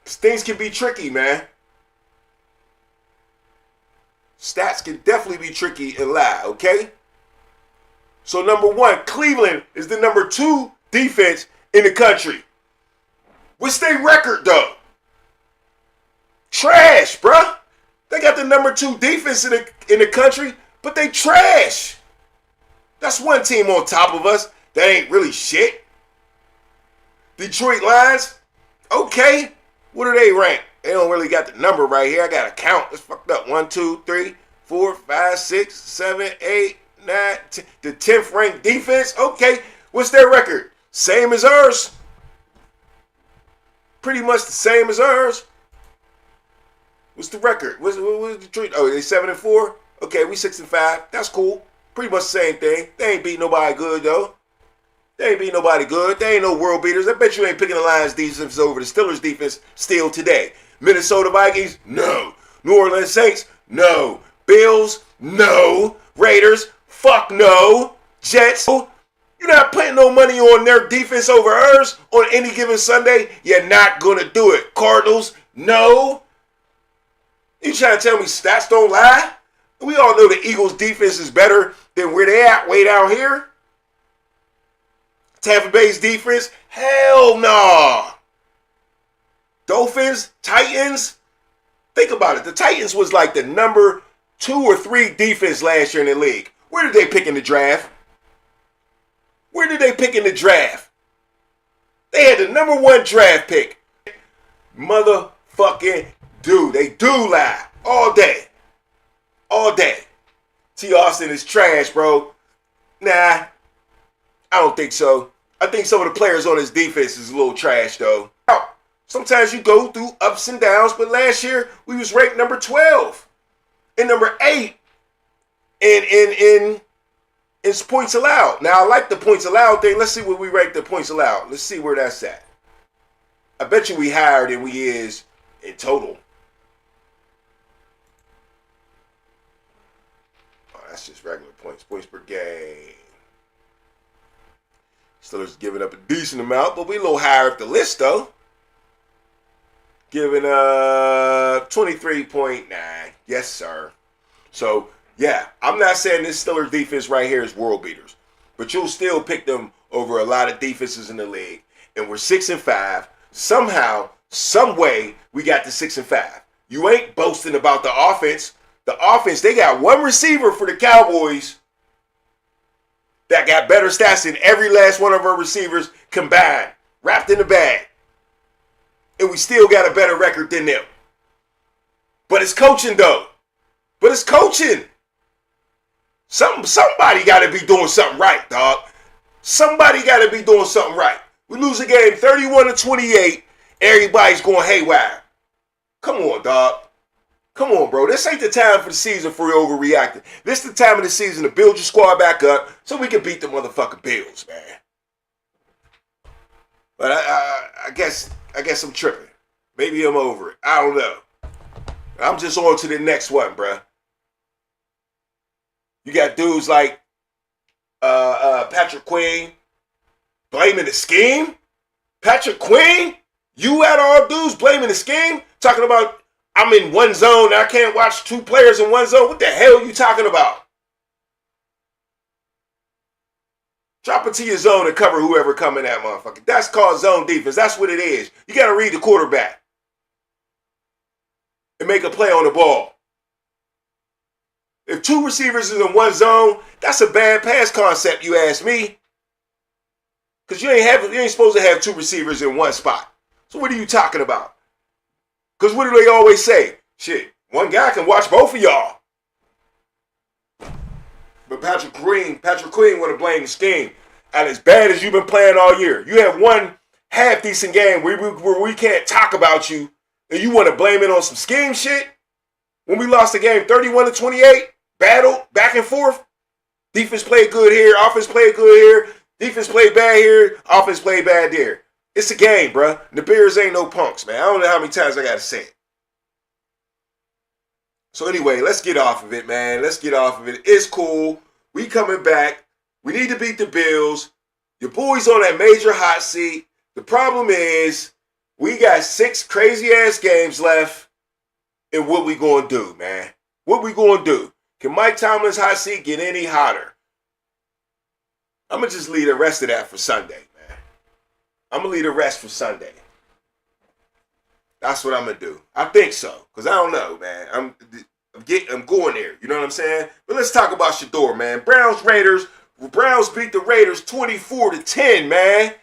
'Cause things can be tricky, man. Stats can definitely be tricky and lie, okay? So number 1, Cleveland is the number 2 defense in the country. What's their record, though? Trash, bruh. They got the number 2 defense in the country, but they trash. That's one team on top of us that ain't really shit. Detroit Lions, okay. What are they ranked? They don't really got the number right here. I got to count. It's fucked up. 1, 2, 3, 4, 5, 6, 7, 8, 9, 10. The 10th ranked defense, okay. What's their record? Same as ours. Pretty much the same as ours. What's the record? What's Detroit? Oh, they 7-4. Okay, we 6-5. That's cool. Pretty much the same thing. They ain't beat nobody good though. They ain't beat nobody good. They ain't no world beaters. I bet you ain't picking the Lions defense over the Steelers defense still today. Minnesota Vikings? No. New Orleans Saints? No. Bills? No. Raiders? Fuck no. Jets? You're not putting no money on their defense over ours on any given Sunday. You're not going to do it. Cardinals? No. You trying to tell me stats don't lie? We all know the Eagles defense is better than where they at way down here. Tampa Bay's defense? Hell no. Dolphins? Titans? Think about it. The Titans was like the number 2 or 3 defense last year in the league. Where did they pick in the draft? Where did they pick in the draft? They had the number 1 draft pick. Motherfucking do. They do lie. All day. All day. T. Austin is trash, bro. Nah. I don't think so. I think some of the players on his defense is a little trash, though. Sometimes you go through ups and downs, but last year we was ranked number 12 and number 8 in points allowed. Now, I like the points allowed thing. Let's see what we rank the points allowed. Let's see where that's at. I bet you we higher than we is in total. Oh, that's just regular points. Points per game. Steelers giving up a decent amount, but we a little higher up the list, though. Giving up 23.9. Yes, sir. So, yeah, I'm not saying this Steelers defense right here is world beaters, but you'll still pick them over a lot of defenses in the league. And we're 6-5. Somehow, some way, we got to 6-5. You ain't boasting about the offense. The offense, they got one receiver for the Cowboys that got better stats than every last one of our receivers combined, wrapped in the bag. And we still got a better record than them. But it's coaching, though. But it's coaching. Somebody got to be doing something right, dog. Somebody got to be doing something right. We lose a game 31-28. Everybody's going haywire. Come on, dog. Come on, bro. This ain't the time for the season for you overreacting. This is the time of the season to build your squad back up so we can beat the motherfucking Bills, man. But I guess I'm tripping. Maybe I'm over it. I don't know. I'm just on to the next one, bruh. You got dudes like Patrick Queen blaming the scheme. Patrick Queen, you had all dudes blaming the scheme, talking about I'm in one zone and I can't watch 2 players in one zone. What the hell are you talking about? Drop into your zone and cover whoever come in that motherfucker. That's called zone defense. That's what it is. You got to read the quarterback and make a play on the ball. If 2 receivers is in one zone, that's a bad pass concept, you ask me. Because you ain't supposed to have 2 receivers in one spot. So what are you talking about? Because what do they always say? Shit, one guy can watch both of y'all. But Patrick Queen want to blame the scheme. And as bad as you've been playing all year, you have one half-decent game where we can't talk about you, and you want to blame it on some scheme shit? When we lost the game 31-28, battle, back and forth, defense played good here, offense played good here, defense played bad here, offense played bad there. It's a game, bruh. The Bears ain't no punks, man. I don't know how many times I got to say it. So anyway, let's get off of it, man. Let's get off of it. It's cool. We coming back. We need to beat the Bills. Your boy's on that major hot seat. The problem is we got 6 crazy-ass games left. And what we going to do, man? What we going to do? Can Mike Tomlin's hot seat get any hotter? I'm going to just leave the rest of that for Sunday, man. I'm going to leave the rest for Sunday. That's what I'm going to do. I think so. Because I don't know, man. I'm going there. You know what I'm saying? But let's talk about Shador, man. Browns beat the Raiders 24-10, man.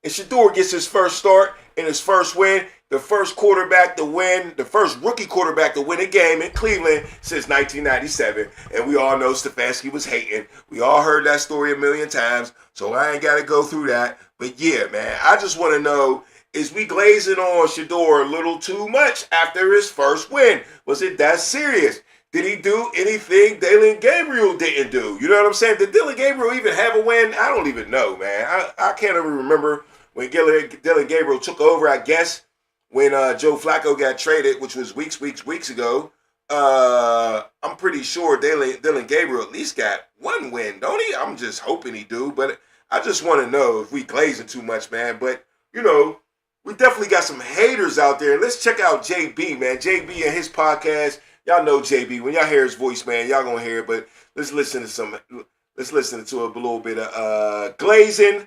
And Shador gets his first start and his first win, the first quarterback to win, the first rookie quarterback to win a game in Cleveland since 1997. And we all know Stefanski was hating. We all heard that story a million times, so I ain't got to go through that. But yeah, man, I just want to know, is we glazing on Shador a little too much after his first win? Was it that serious? Did he do anything Dillon Gabriel didn't do? You know what I'm saying? Did Dillon Gabriel even have a win? I don't even know, man. I can't even remember when Dillon Gabriel took over, I guess, when Joe Flacco got traded, which was weeks ago. I'm pretty sure Dillon Gabriel at least got one win, don't he? I'm just hoping he do, but I just want to know if we glazing too much, man. But, you know, we definitely got some haters out there. Let's check out JB, man. JB and his podcast. Y'all know JB. When y'all hear his voice, man, y'all gonna hear it. But let's listen to a little bit of glazing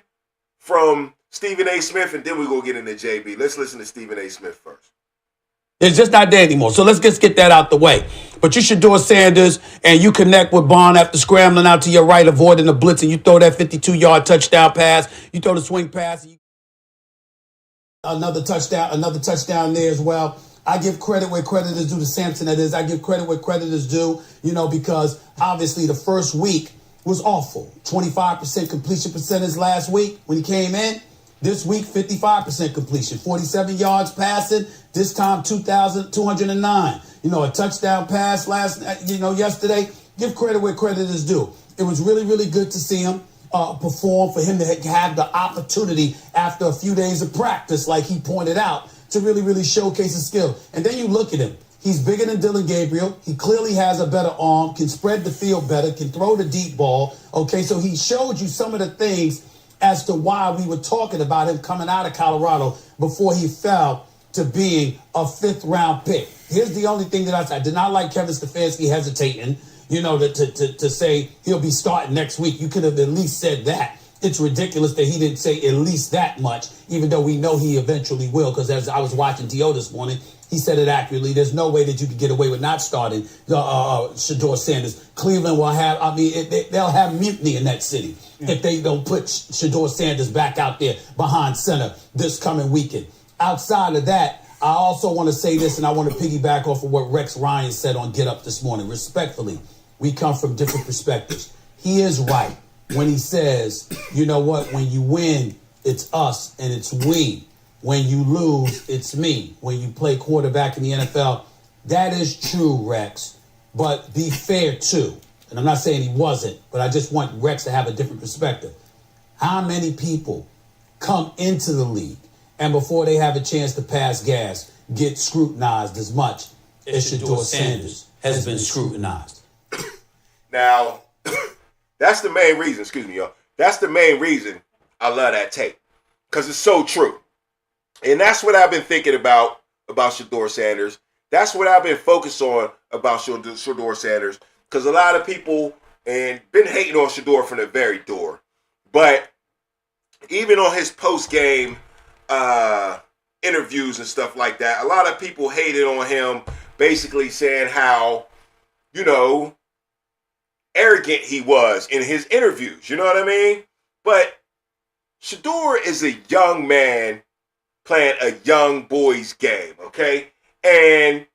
from Stephen A. Smith, and then we go get into JB. Let's listen to Stephen A. Smith first. It's just not there anymore. So let's just get that out the way. But you should do a Sanders, and you connect with Bond after scrambling out to your right, avoiding the blitz, and you throw that 52-yard touchdown pass. You throw the swing pass. Another touchdown there as well. I give credit where credit is due to Sampson. That is, I give credit where credit is due, because obviously the first week was awful. 25% completion percentage last week when he came in. This week, 55% completion, 47 yards passing. This time, 2,209. A touchdown pass yesterday. Give credit where credit is due. It was really, really good to see him perform, for him to have the opportunity after a few days of practice, like he pointed out, to really, really showcase his skill. And then you look at him. He's bigger than Dillon Gabriel. He clearly has a better arm, can spread the field better, can throw the deep ball. Okay, so he showed you some of the things as to why we were talking about him coming out of Colorado before he fell to being a fifth-round pick. Here's the only thing that I did not like Kevin Stefanski hesitating, to say he'll be starting next week. You could have at least said that. It's ridiculous that he didn't say at least that much, even though we know he eventually will, because as I was watching T.O. this morning, he said it accurately. There's no way that you could get away with not starting Shador Sanders. Cleveland will have, they'll have mutiny in that city if they don't put Shador Sanders back out there behind center this coming weekend. Outside of that, I also want to say this, and I want to piggyback off of what Rex Ryan said on Get Up this morning. Respectfully, we come from different perspectives. He is right when he says, you know what, when you win, it's us and it's we. When you lose, it's me. When you play quarterback in the NFL, that is true, Rex. But be fair, too. And I'm not saying he wasn't, but I just want Rex to have a different perspective. How many people come into the league and before they have a chance to pass gas, get scrutinized as much as Shador Sanders has been scrutinized? Now, that's the main reason, excuse me, y'all. That's the main reason I love that tape. Because it's so true. And that's what I've been thinking about Shador Sanders. That's what I've been focused on about Shador Sanders. Because a lot of people and been hating on Shador from the very door. But even on his post-game interviews and stuff like that, a lot of people hated on him, basically saying how, arrogant he was in his interviews. You know what I mean? But Shador is a young man playing a young boy's game, okay? And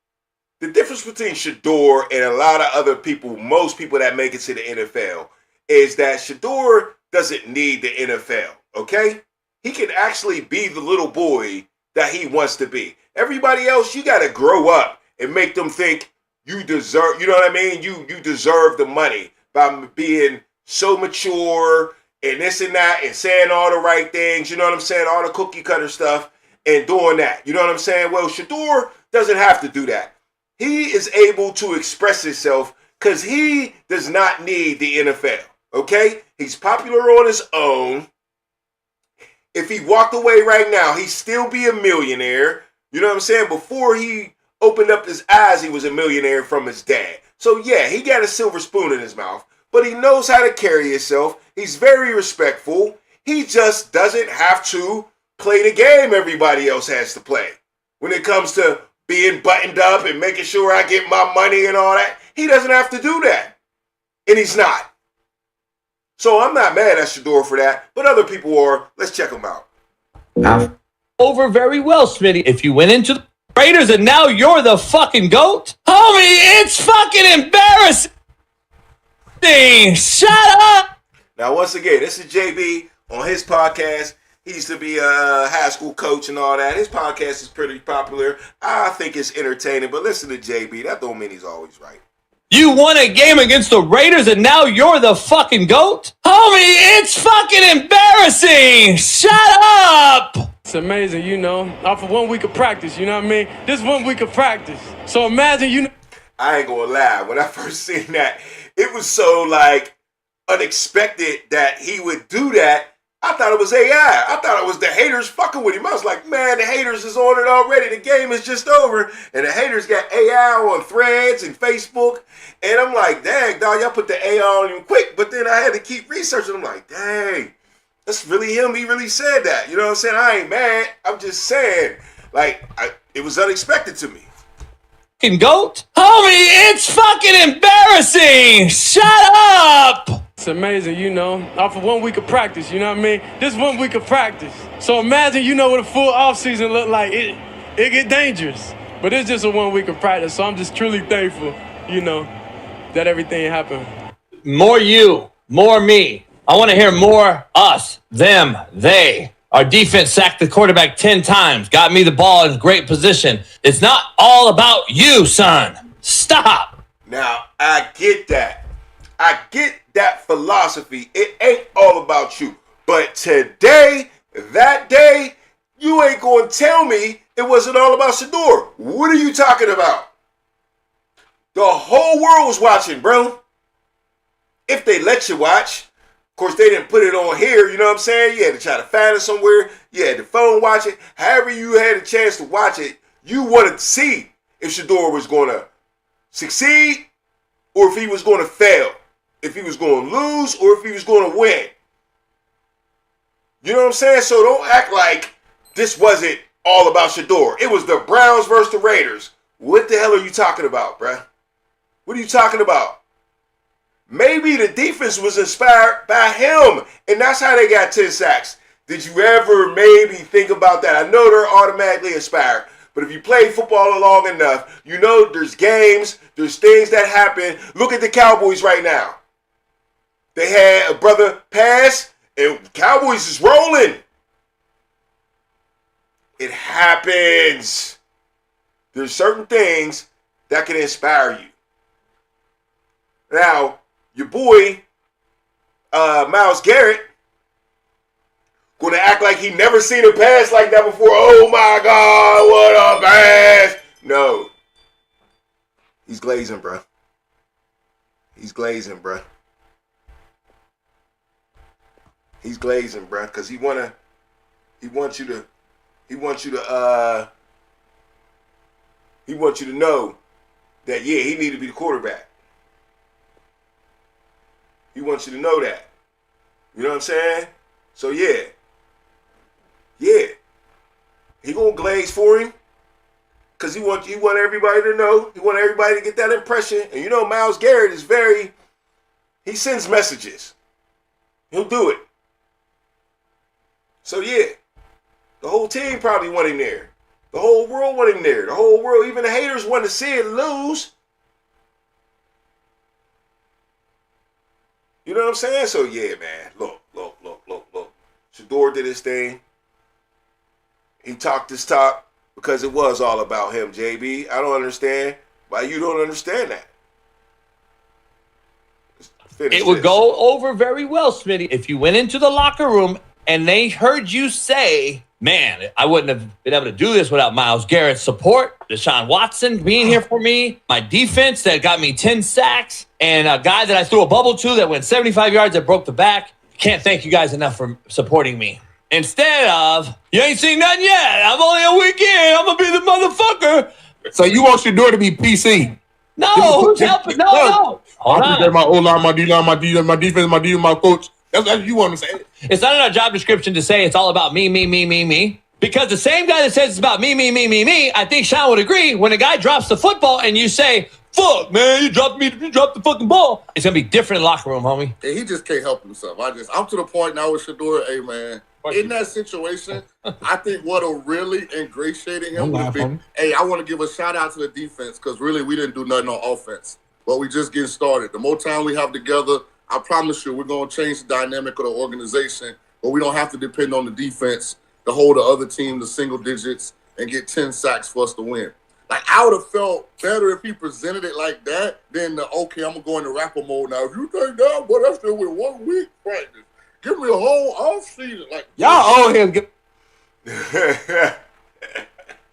the difference between Shador and a lot of other people, most people that make it to the NFL, is that Shador doesn't need the NFL, okay? He can actually be the little boy that he wants to be. Everybody else, you got to grow up and make them think you deserve, you know what I mean? You deserve the money by being so mature and this and that and saying all the right things, you know what I'm saying? All the cookie cutter stuff and doing that. You know what I'm saying? Well, Shador doesn't have to do that. He is able to express himself because he does not need the NFL, okay? He's popular on his own. If he walked away right now, he'd still be a millionaire. You know what I'm saying? Before he opened up his eyes, he was a millionaire from his dad. So yeah, he got a silver spoon in his mouth, but he knows how to carry himself. He's very respectful. He just doesn't have to play the game everybody else has to play. When it comes to being buttoned up and making sure I get my money and all that, he doesn't have to do that. And he's not. So I'm not mad at Shador for that, but other people are. Let's check him out. Over very well, Smitty. If you went into the Raiders and now you're the fucking GOAT, homie, it's fucking embarrassing. Shut up. Now, once again, this is JB on his podcast. He used to be a high school coach and all that. His podcast is pretty popular. I think it's entertaining, but listen to JB. That don't mean he's always right. You won a game against the Raiders and now you're the fucking GOAT? Homie, it's fucking embarrassing. Shut up. It's amazing, you know, off of 1 week of practice, you know what I mean? This 1 week of practice. So imagine, you know. I ain't gonna lie. When I first seen that, it was so, like, unexpected that he would do that. I thought it was AI. I thought it was the haters fucking with him. I was like, man, the haters is on it already. The game is just over. And the haters got AI on Threads and Facebook. And I'm like, dang, dog, y'all put the AI on him quick. But then I had to keep researching. I'm like, dang, that's really him. He really said that. You know what I'm saying? I ain't mad. I'm just saying, like, it was unexpected to me. Fucking GOAT? Homie, it's fucking embarrassing. Shut up. It's amazing, you know, off of 1 week of practice, you know what I mean? This 1 week of practice. So imagine, you know, what a full offseason look like. It get dangerous. But it's just a 1 week of practice, so I'm just truly thankful, you know, that everything happened. More you, more me. I want to hear more us, them, they. Our defense sacked the quarterback 10 times, got me the ball in great position. It's not all about you, son. Stop. Now, I get that. I get that philosophy. It ain't all about you. But today, that day, you ain't going to tell me it wasn't all about Shador. What are you talking about? The whole world was watching, bro. If they let you watch. Of course, they didn't put it on here, you know what I'm saying? You had to try to find it somewhere. You had the phone watch it. However you had a chance to watch it, you wanted to see if Shador was going to succeed or if he was going to fail. If he was going to lose or if he was going to win. You know what I'm saying? So don't act like this wasn't all about Shador. It was the Browns versus the Raiders. What the hell are you talking about, bruh? What are you talking about? Maybe the defense was inspired by him, and that's how they got 10 sacks. Did you ever maybe think about that? I know they're automatically inspired, but if you play football long enough, you know there's games, there's things that happen. Look at the Cowboys right now. They had a brother pass, and Cowboys is rolling. It happens. There's certain things that can inspire you. Now, your boy, Myles Garrett, going to act like he never seen a pass like that before. Oh my God, what a pass. No. He's glazing, bro. He's glazing, bro. He's glazing, bro, because he wants you to know that, yeah, he need to be the quarterback. He wants you to know that. You know what I'm saying? So, yeah. Yeah. He going to glaze for him because he want everybody to know. He want everybody to get that impression. And you know Myles Garrett is he sends messages. He'll do it. So, yeah. The whole team probably want him there. The whole world want him there. The whole world, even the haters want to see it lose. You know what I'm saying? So, yeah, man. Look. Shador did his thing. He talked his talk because it was all about him, JB. I don't understand why you don't understand that. It would go over very well, Smitty, if you went into the locker room and they heard you say, man, I wouldn't have been able to do this without Myles Garrett's support, Deshaun Watson being here for me, my defense that got me 10 sacks, and a guy that I threw a bubble to that went 75 yards that broke the back. Can't thank you guys enough for supporting me. Instead of, you ain't seen nothing yet. I'm only a week in. I'm going to be the motherfucker. So you want Shador to be PC? No, who's helping? No. Hold on. My O-line, my D-line, my defense, my coach. That's what you want to say. It's not in our job description to say it's all about me. Because the same guy that says it's about me, I think Sean would agree. When a guy drops the football and you say, fuck, man, you dropped the fucking ball. It's going to be different in the locker room, homie. Yeah, he just can't help himself. I'm to the point now with Shador, hey, man, in that situation, I think what'll really ingratiate him would be, hey, I want to give a shout out to the defense because really we didn't do nothing on offense, but we just getting started. The more time we have together, I promise you we're going to change the dynamic of the organization, but we don't have to depend on the defense to hold the other team to single digits and get 10 sacks for us to win. Like, I would have felt better if he presented it like that than okay, I'm going to go into rapper mode now. If you think that, but that's still with 1 week practice. Give me a whole off season. Like, y'all owe him.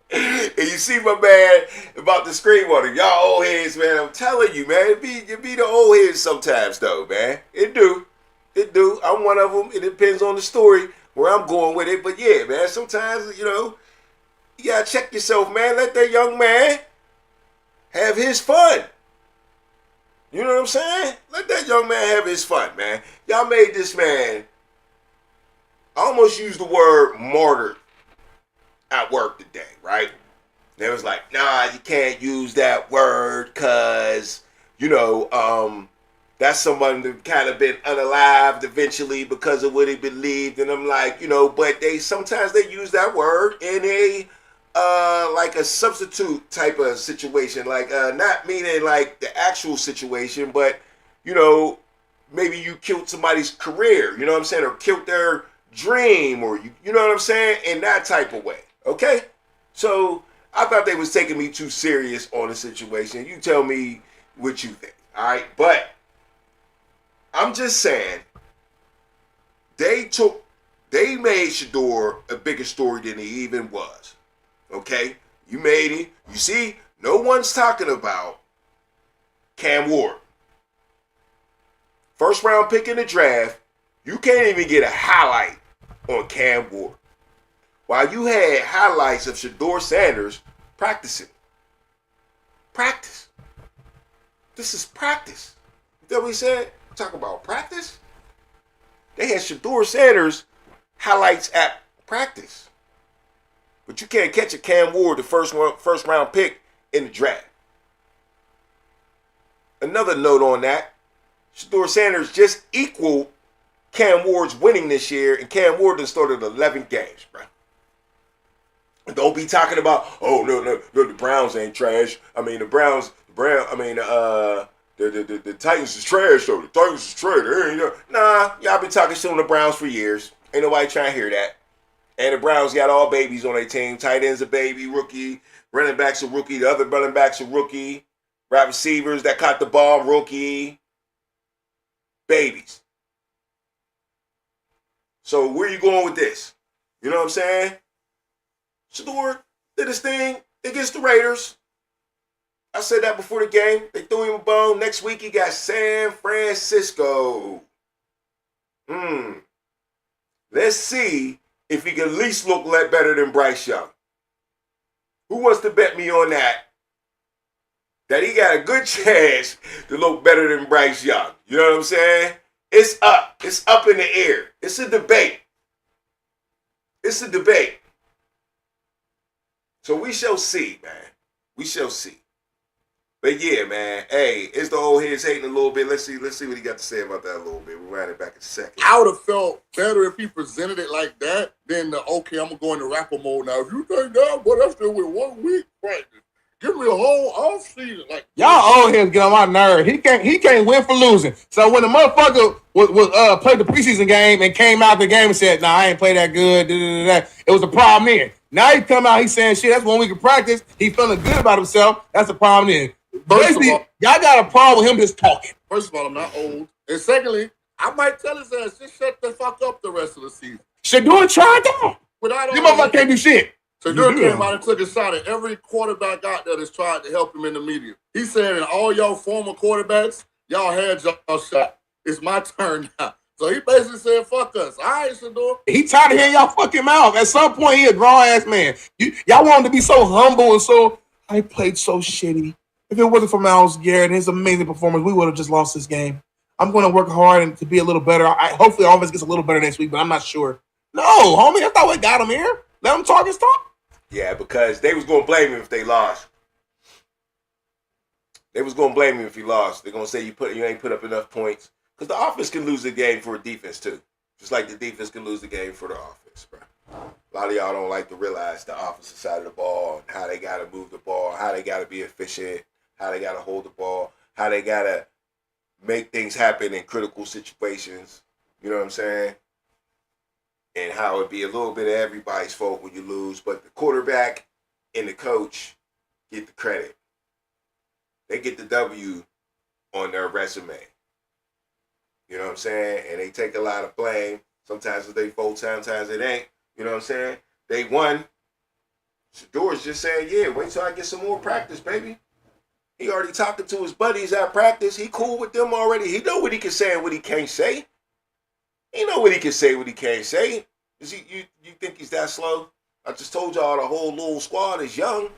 And you see my man about the scream on him. Y'all old heads, man. I'm telling you, man. It be the old heads sometimes, though, man. It do. I'm one of them. It depends on the story where I'm going with it. But yeah, man, sometimes, you gotta check yourself, man. Let that young man have his fun. You know what I'm saying? Let that young man have his fun, man. Y'all made this man, I almost used the word martyr at work today, right? They was like, nah, you can't use that word because, that's someone that kind of been unalived eventually because of what he believed. And I'm like, but sometimes they use that word in a like a substitute type of situation, like not meaning like the actual situation, but maybe you killed somebody's career, you know what I'm saying, or killed their dream, or you know what I'm saying, in that type of way. Okay, so I thought they was taking me too serious on the situation. You tell me what you think, all right? But I'm just saying they made Shador a bigger story than he even was. Okay, you made it. You see, no one's talking about Cam Ward. First round pick in the draft, you can't even get a highlight on Cam Ward. While you had highlights of Shador Sanders practicing. Practice. This is practice. You know what we said? Talk about practice? They had Shador Sanders highlights at practice. But you can't catch a Cam Ward, the first round pick in the draft. Another note on that, Shador Sanders just equaled Cam Ward's winning this year, and Cam Ward has started 11 games, bro. Don't be talking about, oh, no, the Browns ain't trash. I mean, the Titans is trash, though. The Titans is trash. Nah, y'all been talking shit on the Browns for years. Ain't nobody trying to hear that. And the Browns got all babies on their team. Tight end's a baby, rookie. Running back's a rookie. The other running back's a rookie. Wide receivers that caught the ball, rookie. Babies. So where you going with this? You know what I'm saying? Shador did his thing against the Raiders. I said that before the game. They threw him a bone. Next week he got San Francisco. Let's see if he can at least look better than Bryce Young. Who wants to bet me on that? That he got a good chance to look better than Bryce Young. You know what I'm saying? It's up. It's up in the air. It's a debate. It's a debate. So we shall see, man. We shall see. But yeah, man. Hey, it's the old heads hating a little bit. Let's see what he got to say about that a little bit. We'll ride it back in a second. I would have felt better if he presented it like that than okay, I'm going to go into rapper mode now. If you think that, but that's still with 1 week practice. Give me a whole off season. Like, y'all owe him get on my nerve. He can't win for losing. So when the motherfucker was played the preseason game and came out the game and said, nah, I ain't play that good, it was a problem then. Now he come out, he's saying shit, that's 1 week of practice. He feeling good about himself. That's the problem then. Basically, y'all got a problem with him just talking. First of all, I'm not old. And secondly, I might tell his ass, just shut the fuck up the rest of the season. Shador tried that. You motherfucker can't do shit. Shador came out and took a shot at every quarterback out there that's tried to help him in the media. He said, and all y'all former quarterbacks, y'all had y'all shot. It's my turn now. So he basically said, fuck us. All right, Shador. He tired of hearing y'all fucking mouth. At some point, he a grown-ass man. Y'all want him to be so humble and so, I played so shitty. If it wasn't for Myles Garrett and his amazing performance, we would have just lost this game. I'm going to work hard and to be a little better. Hopefully, all of us gets a little better next week, but I'm not sure. No, homie, that's not what got him here. Let him talk his talk. Yeah, because they was going to blame him if they lost. They was going to blame him if he lost. They're going to say you ain't put up enough points. Because the offense can lose the game for a defense, too. Just like the defense can lose the game for the offense, bro. A lot of y'all don't like to realize the offensive side of the ball and how they got to move the ball, how they got to be efficient, how they got to hold the ball, how they got to make things happen in critical situations. You know what I'm saying? And how it'd be a little bit of everybody's fault when you lose, but the quarterback and the coach get the credit. They get the W on their resume. You know what I'm saying? And they take a lot of blame. Sometimes it's their fault, sometimes it ain't. You know what I'm saying? They won. Shador's just saying, yeah, wait till I get some more practice, baby. He already talking to his buddies at practice. He cool with them already. He know what he can say and what he can't say. He know what he can say, what he can't say. Is you think he's that slow? I just told y'all the whole little squad is young.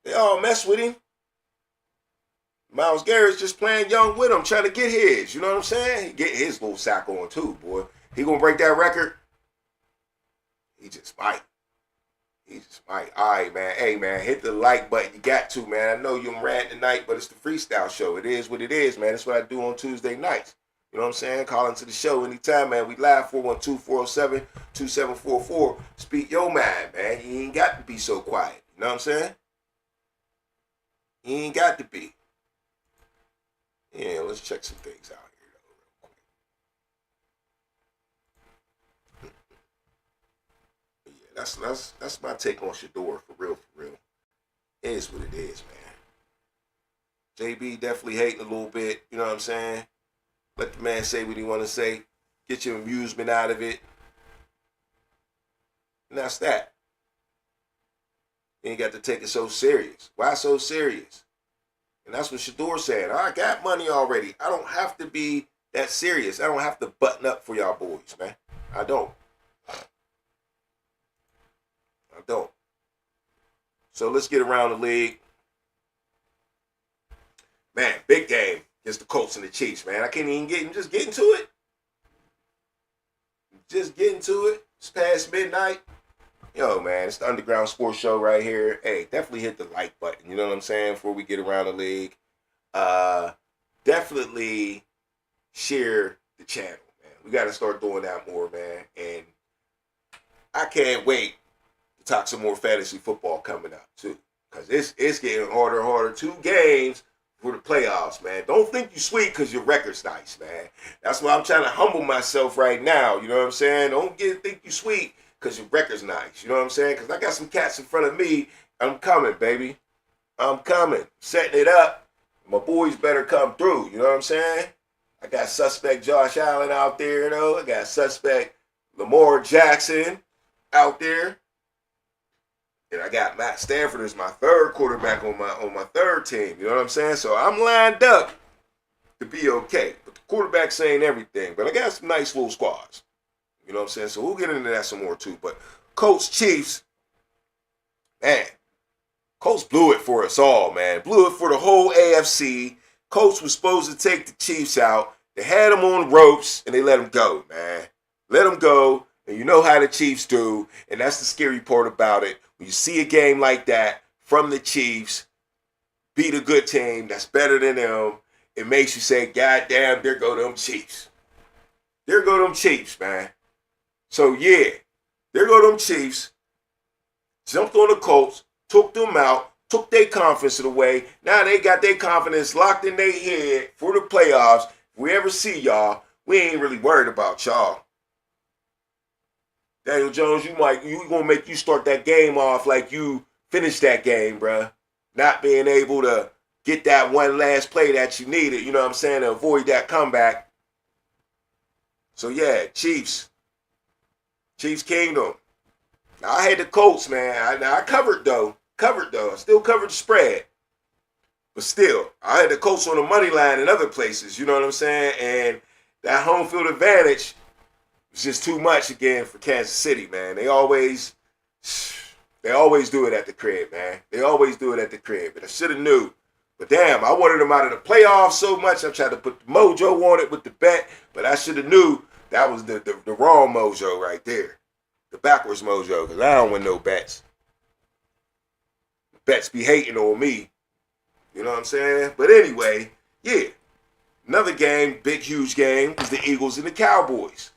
They all mess with him. Myles Garrett's just playing young with him, trying to get his. You know what I'm saying? He get his little sack on too, boy. He gonna break that record? He just might. He just might. All right, man. Hey, man, hit the like button. You got to, man. I know you're ranting tonight, but it's the Freestyle Show. It is what it is, man. That's what I do on Tuesday nights. You know what I'm saying? Call into the show anytime, man. We live 412-407-2744. Speak your mind, man. You ain't got to be so quiet. You know what I'm saying? You ain't got to be. Yeah, let's check some things out here, though, real quick. Yeah, that's my take on Shador, for real, for real. It is what it is, man. JB definitely hating a little bit, you know what I'm saying? Let the man say what he want to say. Get your amusement out of it. And that's that. You ain't got to take it so serious. Why so serious? And that's what Shador's saying. I got money already. I don't have to be that serious. I don't have to button up for y'all boys, man. I don't. So let's get around the league. Man, big game against the Colts and the Chiefs, man. I can't even just get into it. Just get into it. It's past midnight. Yo, man, it's the Underground Sports Show right here. Hey, definitely hit the like button. You know what I'm saying? Before we get around the league. Definitely share the channel, man. We got to start doing that more, man. And I can't wait to talk some more fantasy football coming up, too. Because it's getting harder and harder. 2 games for the playoffs, man. Don't think you sweet because your record's nice, man. That's why I'm trying to humble myself right now. You know what I'm saying? Don't think you sweet because your record's nice. You know what I'm saying? Because I got some cats in front of me. I'm coming, baby. I'm coming. Setting it up. My boys better come through. You know what I'm saying? I got suspect Josh Allen out there, you know. I got suspect Lamar Jackson out there. And I got Matt Stafford as my 3rd quarterback on my 3rd team. You know what I'm saying? So I'm lined up to be okay. But the quarterback's ain't everything. But I got some nice little squads. You know what I'm saying? So we'll get into that some more too. But Colts, Chiefs, man, Colts blew it for us all, man. Blew it for the whole AFC. Colts was supposed to take the Chiefs out. They had them on ropes, and they let them go, man. Let them go, and you know how the Chiefs do, and that's the scary part about it. When you see a game like that from the Chiefs beat a good team that's better than them, it makes you say, God damn, there go them Chiefs. There go them Chiefs, man. So, yeah, there go them Chiefs. Jumped on the Colts, took them out, took their confidence away. Now they got their confidence locked in their head for the playoffs. If we ever see y'all, we ain't really worried about y'all. Daniel Jones, you gonna make you start that game off like you finished that game, bruh. Not being able to get that one last play that you needed, you know what I'm saying, to avoid that comeback. So yeah, Chiefs Kingdom. Now I had the Colts, man. I covered though. I still covered the spread. But still, I had the Colts on the money line in other places, you know what I'm saying? And that home field advantage was just too much again for Kansas City, man. They always do it at the crib, man. They always do it at the crib. But I should have knew. But damn, I wanted them out of the playoffs so much. I tried to put the mojo on it with the bet, but I should have knew that was the wrong mojo right there. The backwards mojo, because I don't win no bets. Bets be hating on me. You know what I'm saying? But anyway, yeah. Another game, big, huge game, is the Eagles and the Cowboys.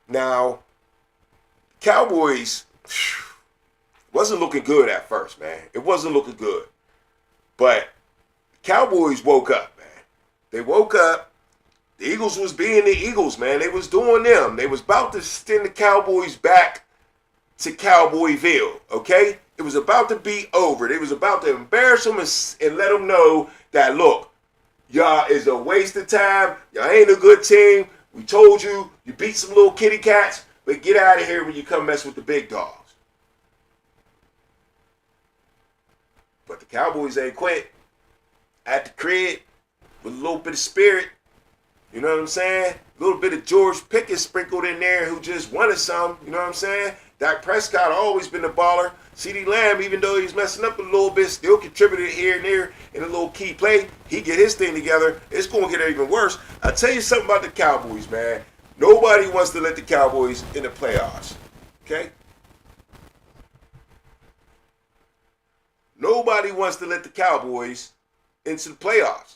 Now, Cowboys wasn't looking good at first, man. It wasn't looking good. But Cowboys woke up, man. They woke up. The Eagles was being the Eagles, man. They was doing them. They was about to send the Cowboys back to Cowboyville, okay? It was about to be over. They was about to embarrass them and let them know that, look, y'all is a waste of time. Y'all ain't a good team. We told you, you beat some little kitty cats, but get out of here when you come mess with the big dogs. But the Cowboys ain't quit. At the crib, with a little bit of spirit, you know what I'm saying? A little bit of George Pickens sprinkled in there who just wanted some, you know what I'm saying? Dak Prescott always been a baller. CeeDee Lamb, even though he's messing up a little bit, still contributed here and there in a little key play. He get his thing together. It's going to get even worse. I'll tell you something about the Cowboys, man. Nobody wants to let the Cowboys in the playoffs, okay? Nobody wants to let the Cowboys into the playoffs.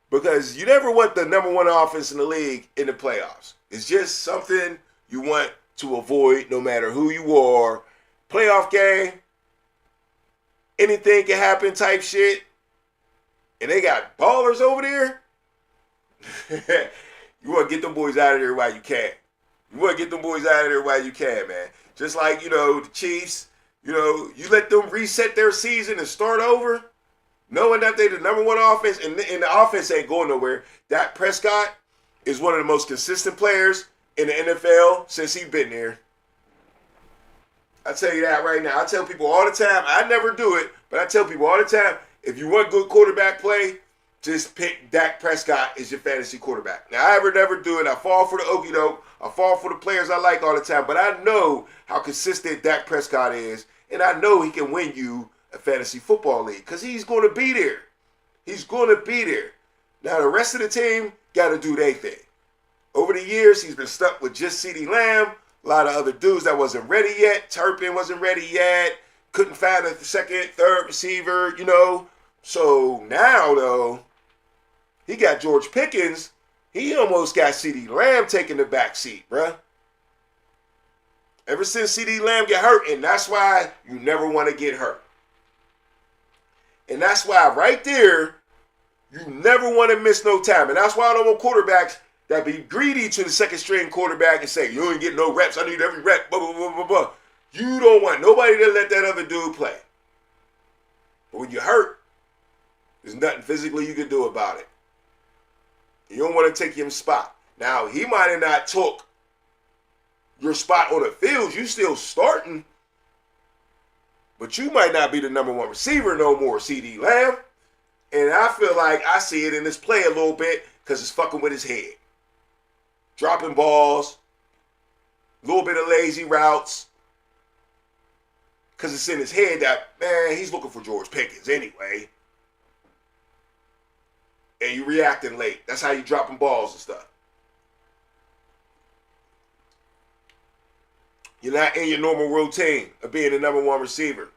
Because you never want the number one offense in the league in the playoffs. It's just something you want to avoid no matter who you are. Playoff game, anything can happen type shit. And they got ballers over there. You want to get them boys out of there while you can. You want to get them boys out of there while you can, man. Just like, the Chiefs, you let them reset their season and start over. Knowing that they the number one offense, and the offense ain't going nowhere. Dak Prescott is one of the most consistent players in the NFL since he's been there. I tell you that right now. I tell people all the time, I never do it, but I tell people all the time, if you want good quarterback play, just pick Dak Prescott as your fantasy quarterback. Now, I never do it. I fall for the okie doke. I fall for the players I like all the time, but I know how consistent Dak Prescott is, and I know he can win you a fantasy football league because he's going to be there. He's going to be there. Now, the rest of the team got to do their thing. Over the years, he's been stuck with just CeeDee Lamb, a lot of other dudes that wasn't ready yet. Turpin wasn't ready yet. Couldn't find a second, third receiver, So now, though, he got George Pickens. He almost got CeeDee Lamb taking the back seat, bruh. Ever since CeeDee Lamb get hurt, and that's why you never want to get hurt. And that's why right there, you never want to miss no time. And that's why I don't want quarterbacks that be greedy to the second string quarterback and say, you ain't getting no reps. I need every rep. Blah, blah, blah, blah, blah. You don't want nobody to let that other dude play. But when you're hurt, there's nothing physically you can do about it. You don't want to take him spot. Now, he might have not took your spot on the field. You still starting. But you might not be the number one receiver no more, CeeDee Lamb. And I feel like I see it in this play a little bit because it's fucking with his head. Dropping balls, a little bit of lazy routes. Because it's in his head that, man, he's looking for George Pickens anyway. And you reacting late. That's how you dropping balls and stuff. You're not in your normal routine of being the number one receiver.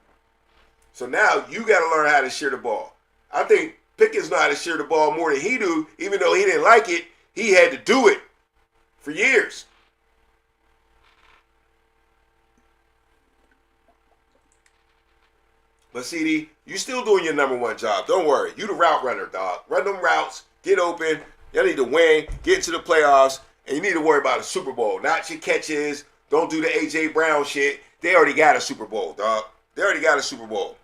So now you got to learn how to share the ball. I think Pickens know how to share the ball more than he do. Even though he didn't like it, he had to do it for years. But CD, you still doing your number one job. Don't worry. You the route runner, dog. Run them routes. Get open. You need to win. Get into the playoffs. And you need to worry about a Super Bowl. Not your catches. Don't do the A.J. Brown shit. They already got a Super Bowl, dog. They already got a Super Bowl.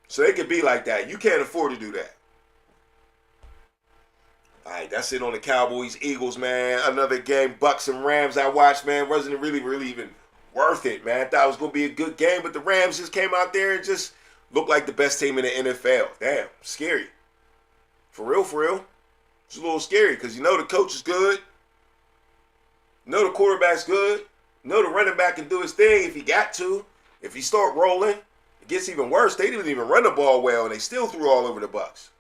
So they could be like that. You can't afford to do that. All right, that's it on the Cowboys, Eagles, man. Another game, Bucks and Rams I watched, man. Wasn't really even worth it, man. I thought it was going to be a good game, but the Rams just came out there and just looked like the best team in the NFL. Damn, scary. For real, for real. It's a little scary because you know the coach is good. You know the quarterback's good. You know the running back can do his thing if he got to. If he start rolling, it gets even worse. They didn't even run the ball well, and they still threw all over the Bucks.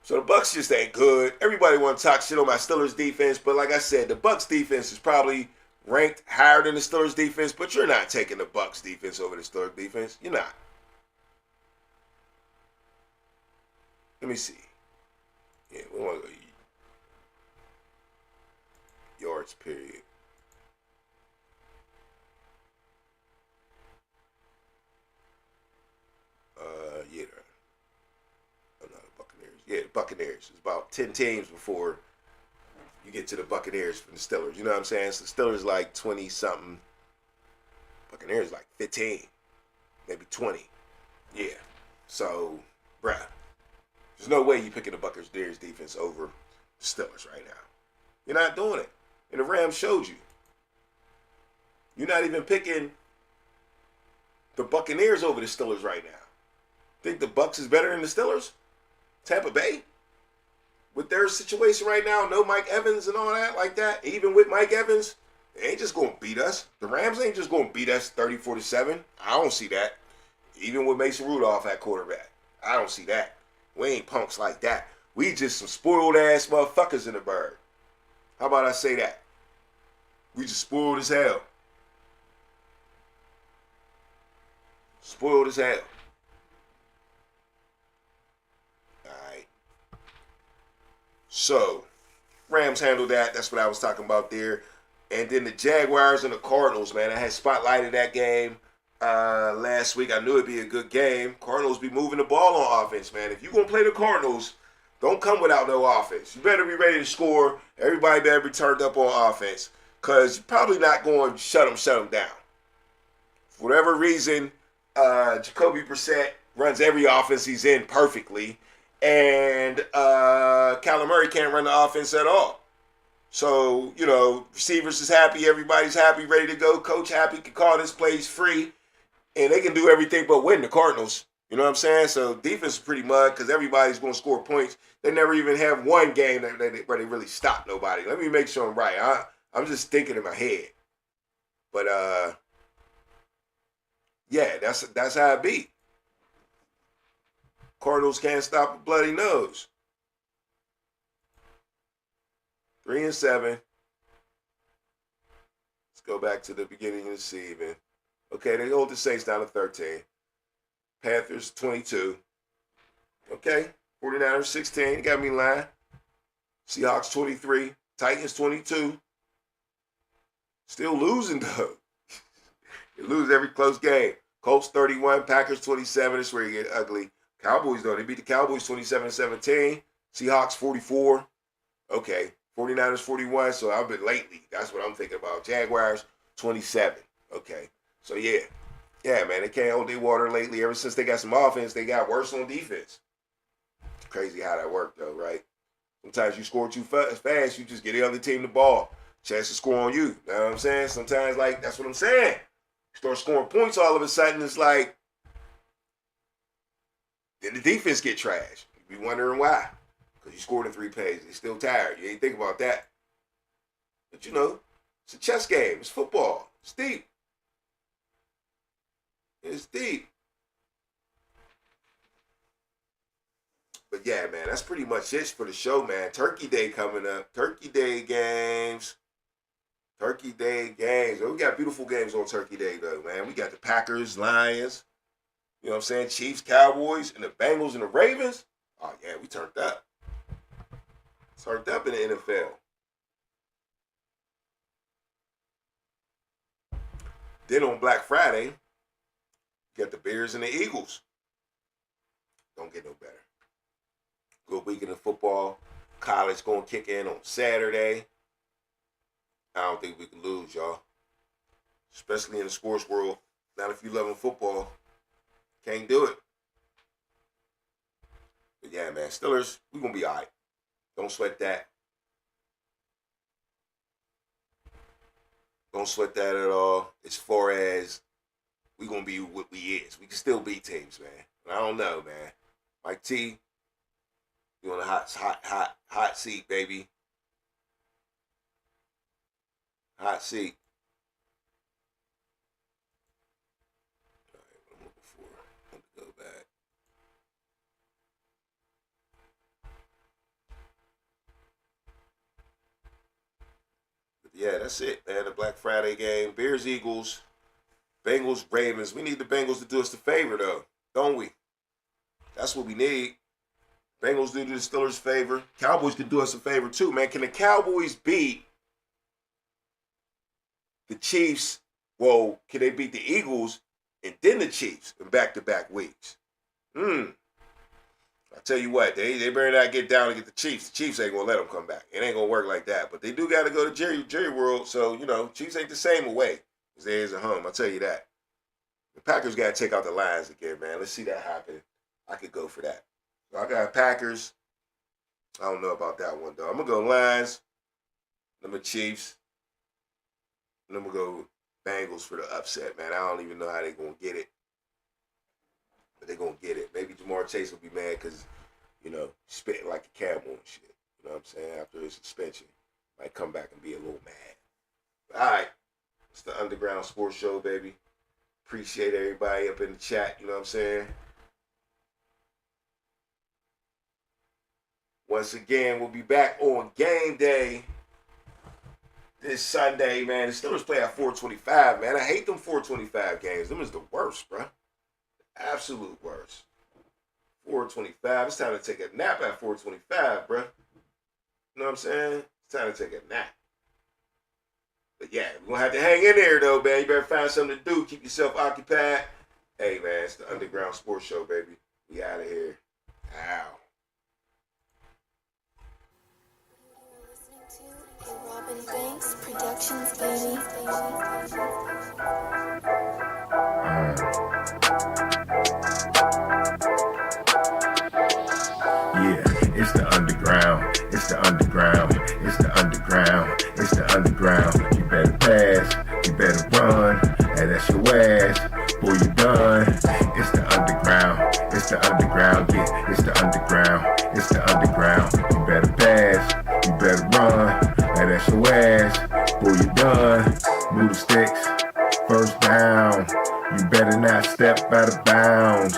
So the Bucks just ain't good. Everybody want to talk shit on my Steelers defense, but like I said, the Bucks defense is probably ranked higher than the Steelers defense, but you're not taking the Bucks defense over the Steelers defense. You're not. Let me see. Yeah, we want to go yards, period. Yeah. Oh, no, the Buccaneers. Yeah, the Buccaneers. It's about 10 teams before you get to the Buccaneers from the Steelers. You know what I'm saying? So the Steelers like 20-something. Buccaneers like 15. Maybe 20. Yeah. So, bruh, there's no way you're picking the Buccaneers defense over the Steelers right now. You're not doing it. And the Rams showed you. You're not even picking the Buccaneers over the Steelers right now. Think the Bucs is better than the Steelers? Tampa Bay? With their situation right now, no Mike Evans and all that like that, even with Mike Evans, they ain't just going to beat us. The Rams ain't just going to beat us 30-47. I don't see that. Even with Mason Rudolph at quarterback. I don't see that. We ain't punks like that. We just some spoiled ass motherfuckers in the bird. How about I say that? We just spoiled as hell. Spoiled as hell. Alright. So, Rams handled that. That's what I was talking about there. And then the Jaguars and the Cardinals, man. I had spotlighted that game last week. I knew it'd be a good game. Cardinals be moving the ball on offense, man. If you're going to play the Cardinals, don't come without no offense. You better be ready to score. Everybody better be turned up on offense because you're probably not going to shut them down. For whatever reason, Jacoby Brissett runs every offense he's in perfectly, and Kyler Murray can't run the offense at all. So, you know, receivers is happy, everybody's happy, ready to go. Coach happy, can call this place free, and they can do everything but win the Cardinals. You know what I'm saying? So defense is pretty mud because everybody's going to score points. They never even have one game where they really stop nobody. Let me make sure I'm right. I'm just thinking in my head. But, yeah, that's how it be. Cardinals can't stop a bloody nose. 3-7. Let's go back to the beginning of the season. Okay, they hold the Saints down to 13. Panthers 22. Okay, 49ers 16. You got me lying. Seahawks 23. Titans 22. Still losing though. You lose every close game. Colts 31. Packers 27. That's where you get ugly. Cowboys though, they beat the Cowboys 27-17. Seahawks 44. Okay. 49ers 41, so I've been lately. That's what I'm thinking about. Jaguars 27. Okay. So yeah. Yeah, man, they can't hold their water lately. Ever since they got some offense, they got worse on defense. It's crazy how that worked though, right? Sometimes you score too fast, you just get the other team the ball. Chance to score on you. You know what I'm saying? Sometimes, like, that's what I'm saying. You start scoring points all of a sudden, it's like, then the defense get trashed. You be wondering why. Because you scored in 3 plays. You're still tired. You ain't think about that. But, you know, it's a chess game. It's football. It's deep. It's deep. But, yeah, man, that's pretty much it for the show, man. Turkey Day coming up. Turkey Day games. Turkey Day games. We got beautiful games on Turkey Day, though, man. We got the Packers, Lions, you know what I'm saying, Chiefs, Cowboys, and the Bengals and the Ravens. Oh, yeah, we turned up. Turned up in the NFL. Then on Black Friday, you got the Bears and the Eagles. Don't get no better. Good weekend of football. College going to kick in on Saturday. I don't think we can lose, y'all. Especially in the sports world. Not if you loving football. Can't do it. But yeah, man, Steelers, we're going to be all right. Don't sweat that. Don't sweat that at all. As far as we're going to be what we is. We can still beat teams, man. I don't know, man. Mike T, you on a hot seat, baby. Hot seat. All right, what I'm looking for. Let me go back. But yeah, that's it, man. The Black Friday game. Bears, Eagles, Bengals, Ravens. We need the Bengals to do us the favor, though, don't we? That's what we need. Bengals do the Steelers a favor. Cowboys can do us a favor, too, man. Can the Cowboys beat the Chiefs, well, can they beat the Eagles and then the Chiefs in back-to-back weeks? I tell you what, they better not get down and get the Chiefs. The Chiefs ain't going to let them come back. It ain't going to work like that. But they do got to go to Jerry World, so, you know, Chiefs ain't the same away as they is at home. I'll tell you that. The Packers got to take out the Lions again, man. Let's see that happen. I could go for that. So I got Packers. I don't know about that one, though. I'm going to go Lions. I'm going to Chiefs. And I'm going to go Bengals for the upset, man. I don't even know how they're going to get it. But they're going to get it. Maybe Jamar Chase will be mad because, you know, spitting like a camel and shit. You know what I'm saying? After his suspension. Might come back and be a little mad. But, all right. It's the Underground Sports Show, baby. Appreciate everybody up in the chat. You know what I'm saying? Once again, we'll be back on game day this Sunday, man. The Steelers play at 4:25, man. I hate them 4:25 games. Them is the worst, bro. Absolute worst. 4:25. It's time to take a nap at 4:25, bro. You know what I'm saying? It's time to take a nap. But yeah, we're going to have to hang in there, though, man. You better find something to do. Keep yourself occupied. Hey, man, it's the Underground Sports Show, baby. We out of here. Ow. Robin Banks Productions, baby. Yeah, it's the underground. It's the underground. It's the underground. It's the underground. You better pass. You better run. And that's your ass. Boy, you done. It's the underground. It's the underground. Yeah, it's the underground. It's the underground. You better pass. You better run. And that's your ass. Boy, you done. Move the sticks. First down. You better not step out of bounds.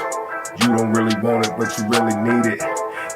You don't really want it, but you really need it.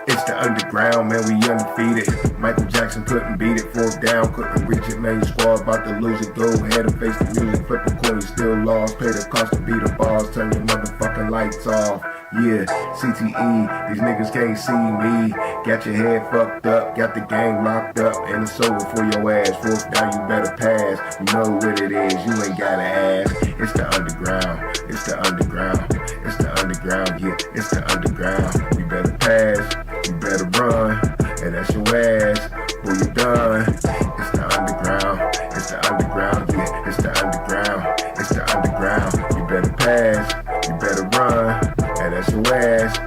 It's the underground, man, we undefeated. Michael Jackson couldn't beat it, fourth down, couldn't reach it, man, your squad about to lose it. Go ahead and face the music, flip a coin, you still lost. Pay the cost to beat the bars, turn your motherfucking lights off. Yeah, CTE, these niggas can't see me. Got your head fucked up, got the gang locked up, and it's over for your ass. Fourth down, you better pass. You know what it is, you ain't gotta ask. It's the underground, it's the underground, it's the underground, yeah, it's the underground. You better pass, you better run, and that's your ass. Boy, you done. It's the underground, it's the underground, yeah, it's the underground, it's the underground. You better pass, you better run, and that's your ass.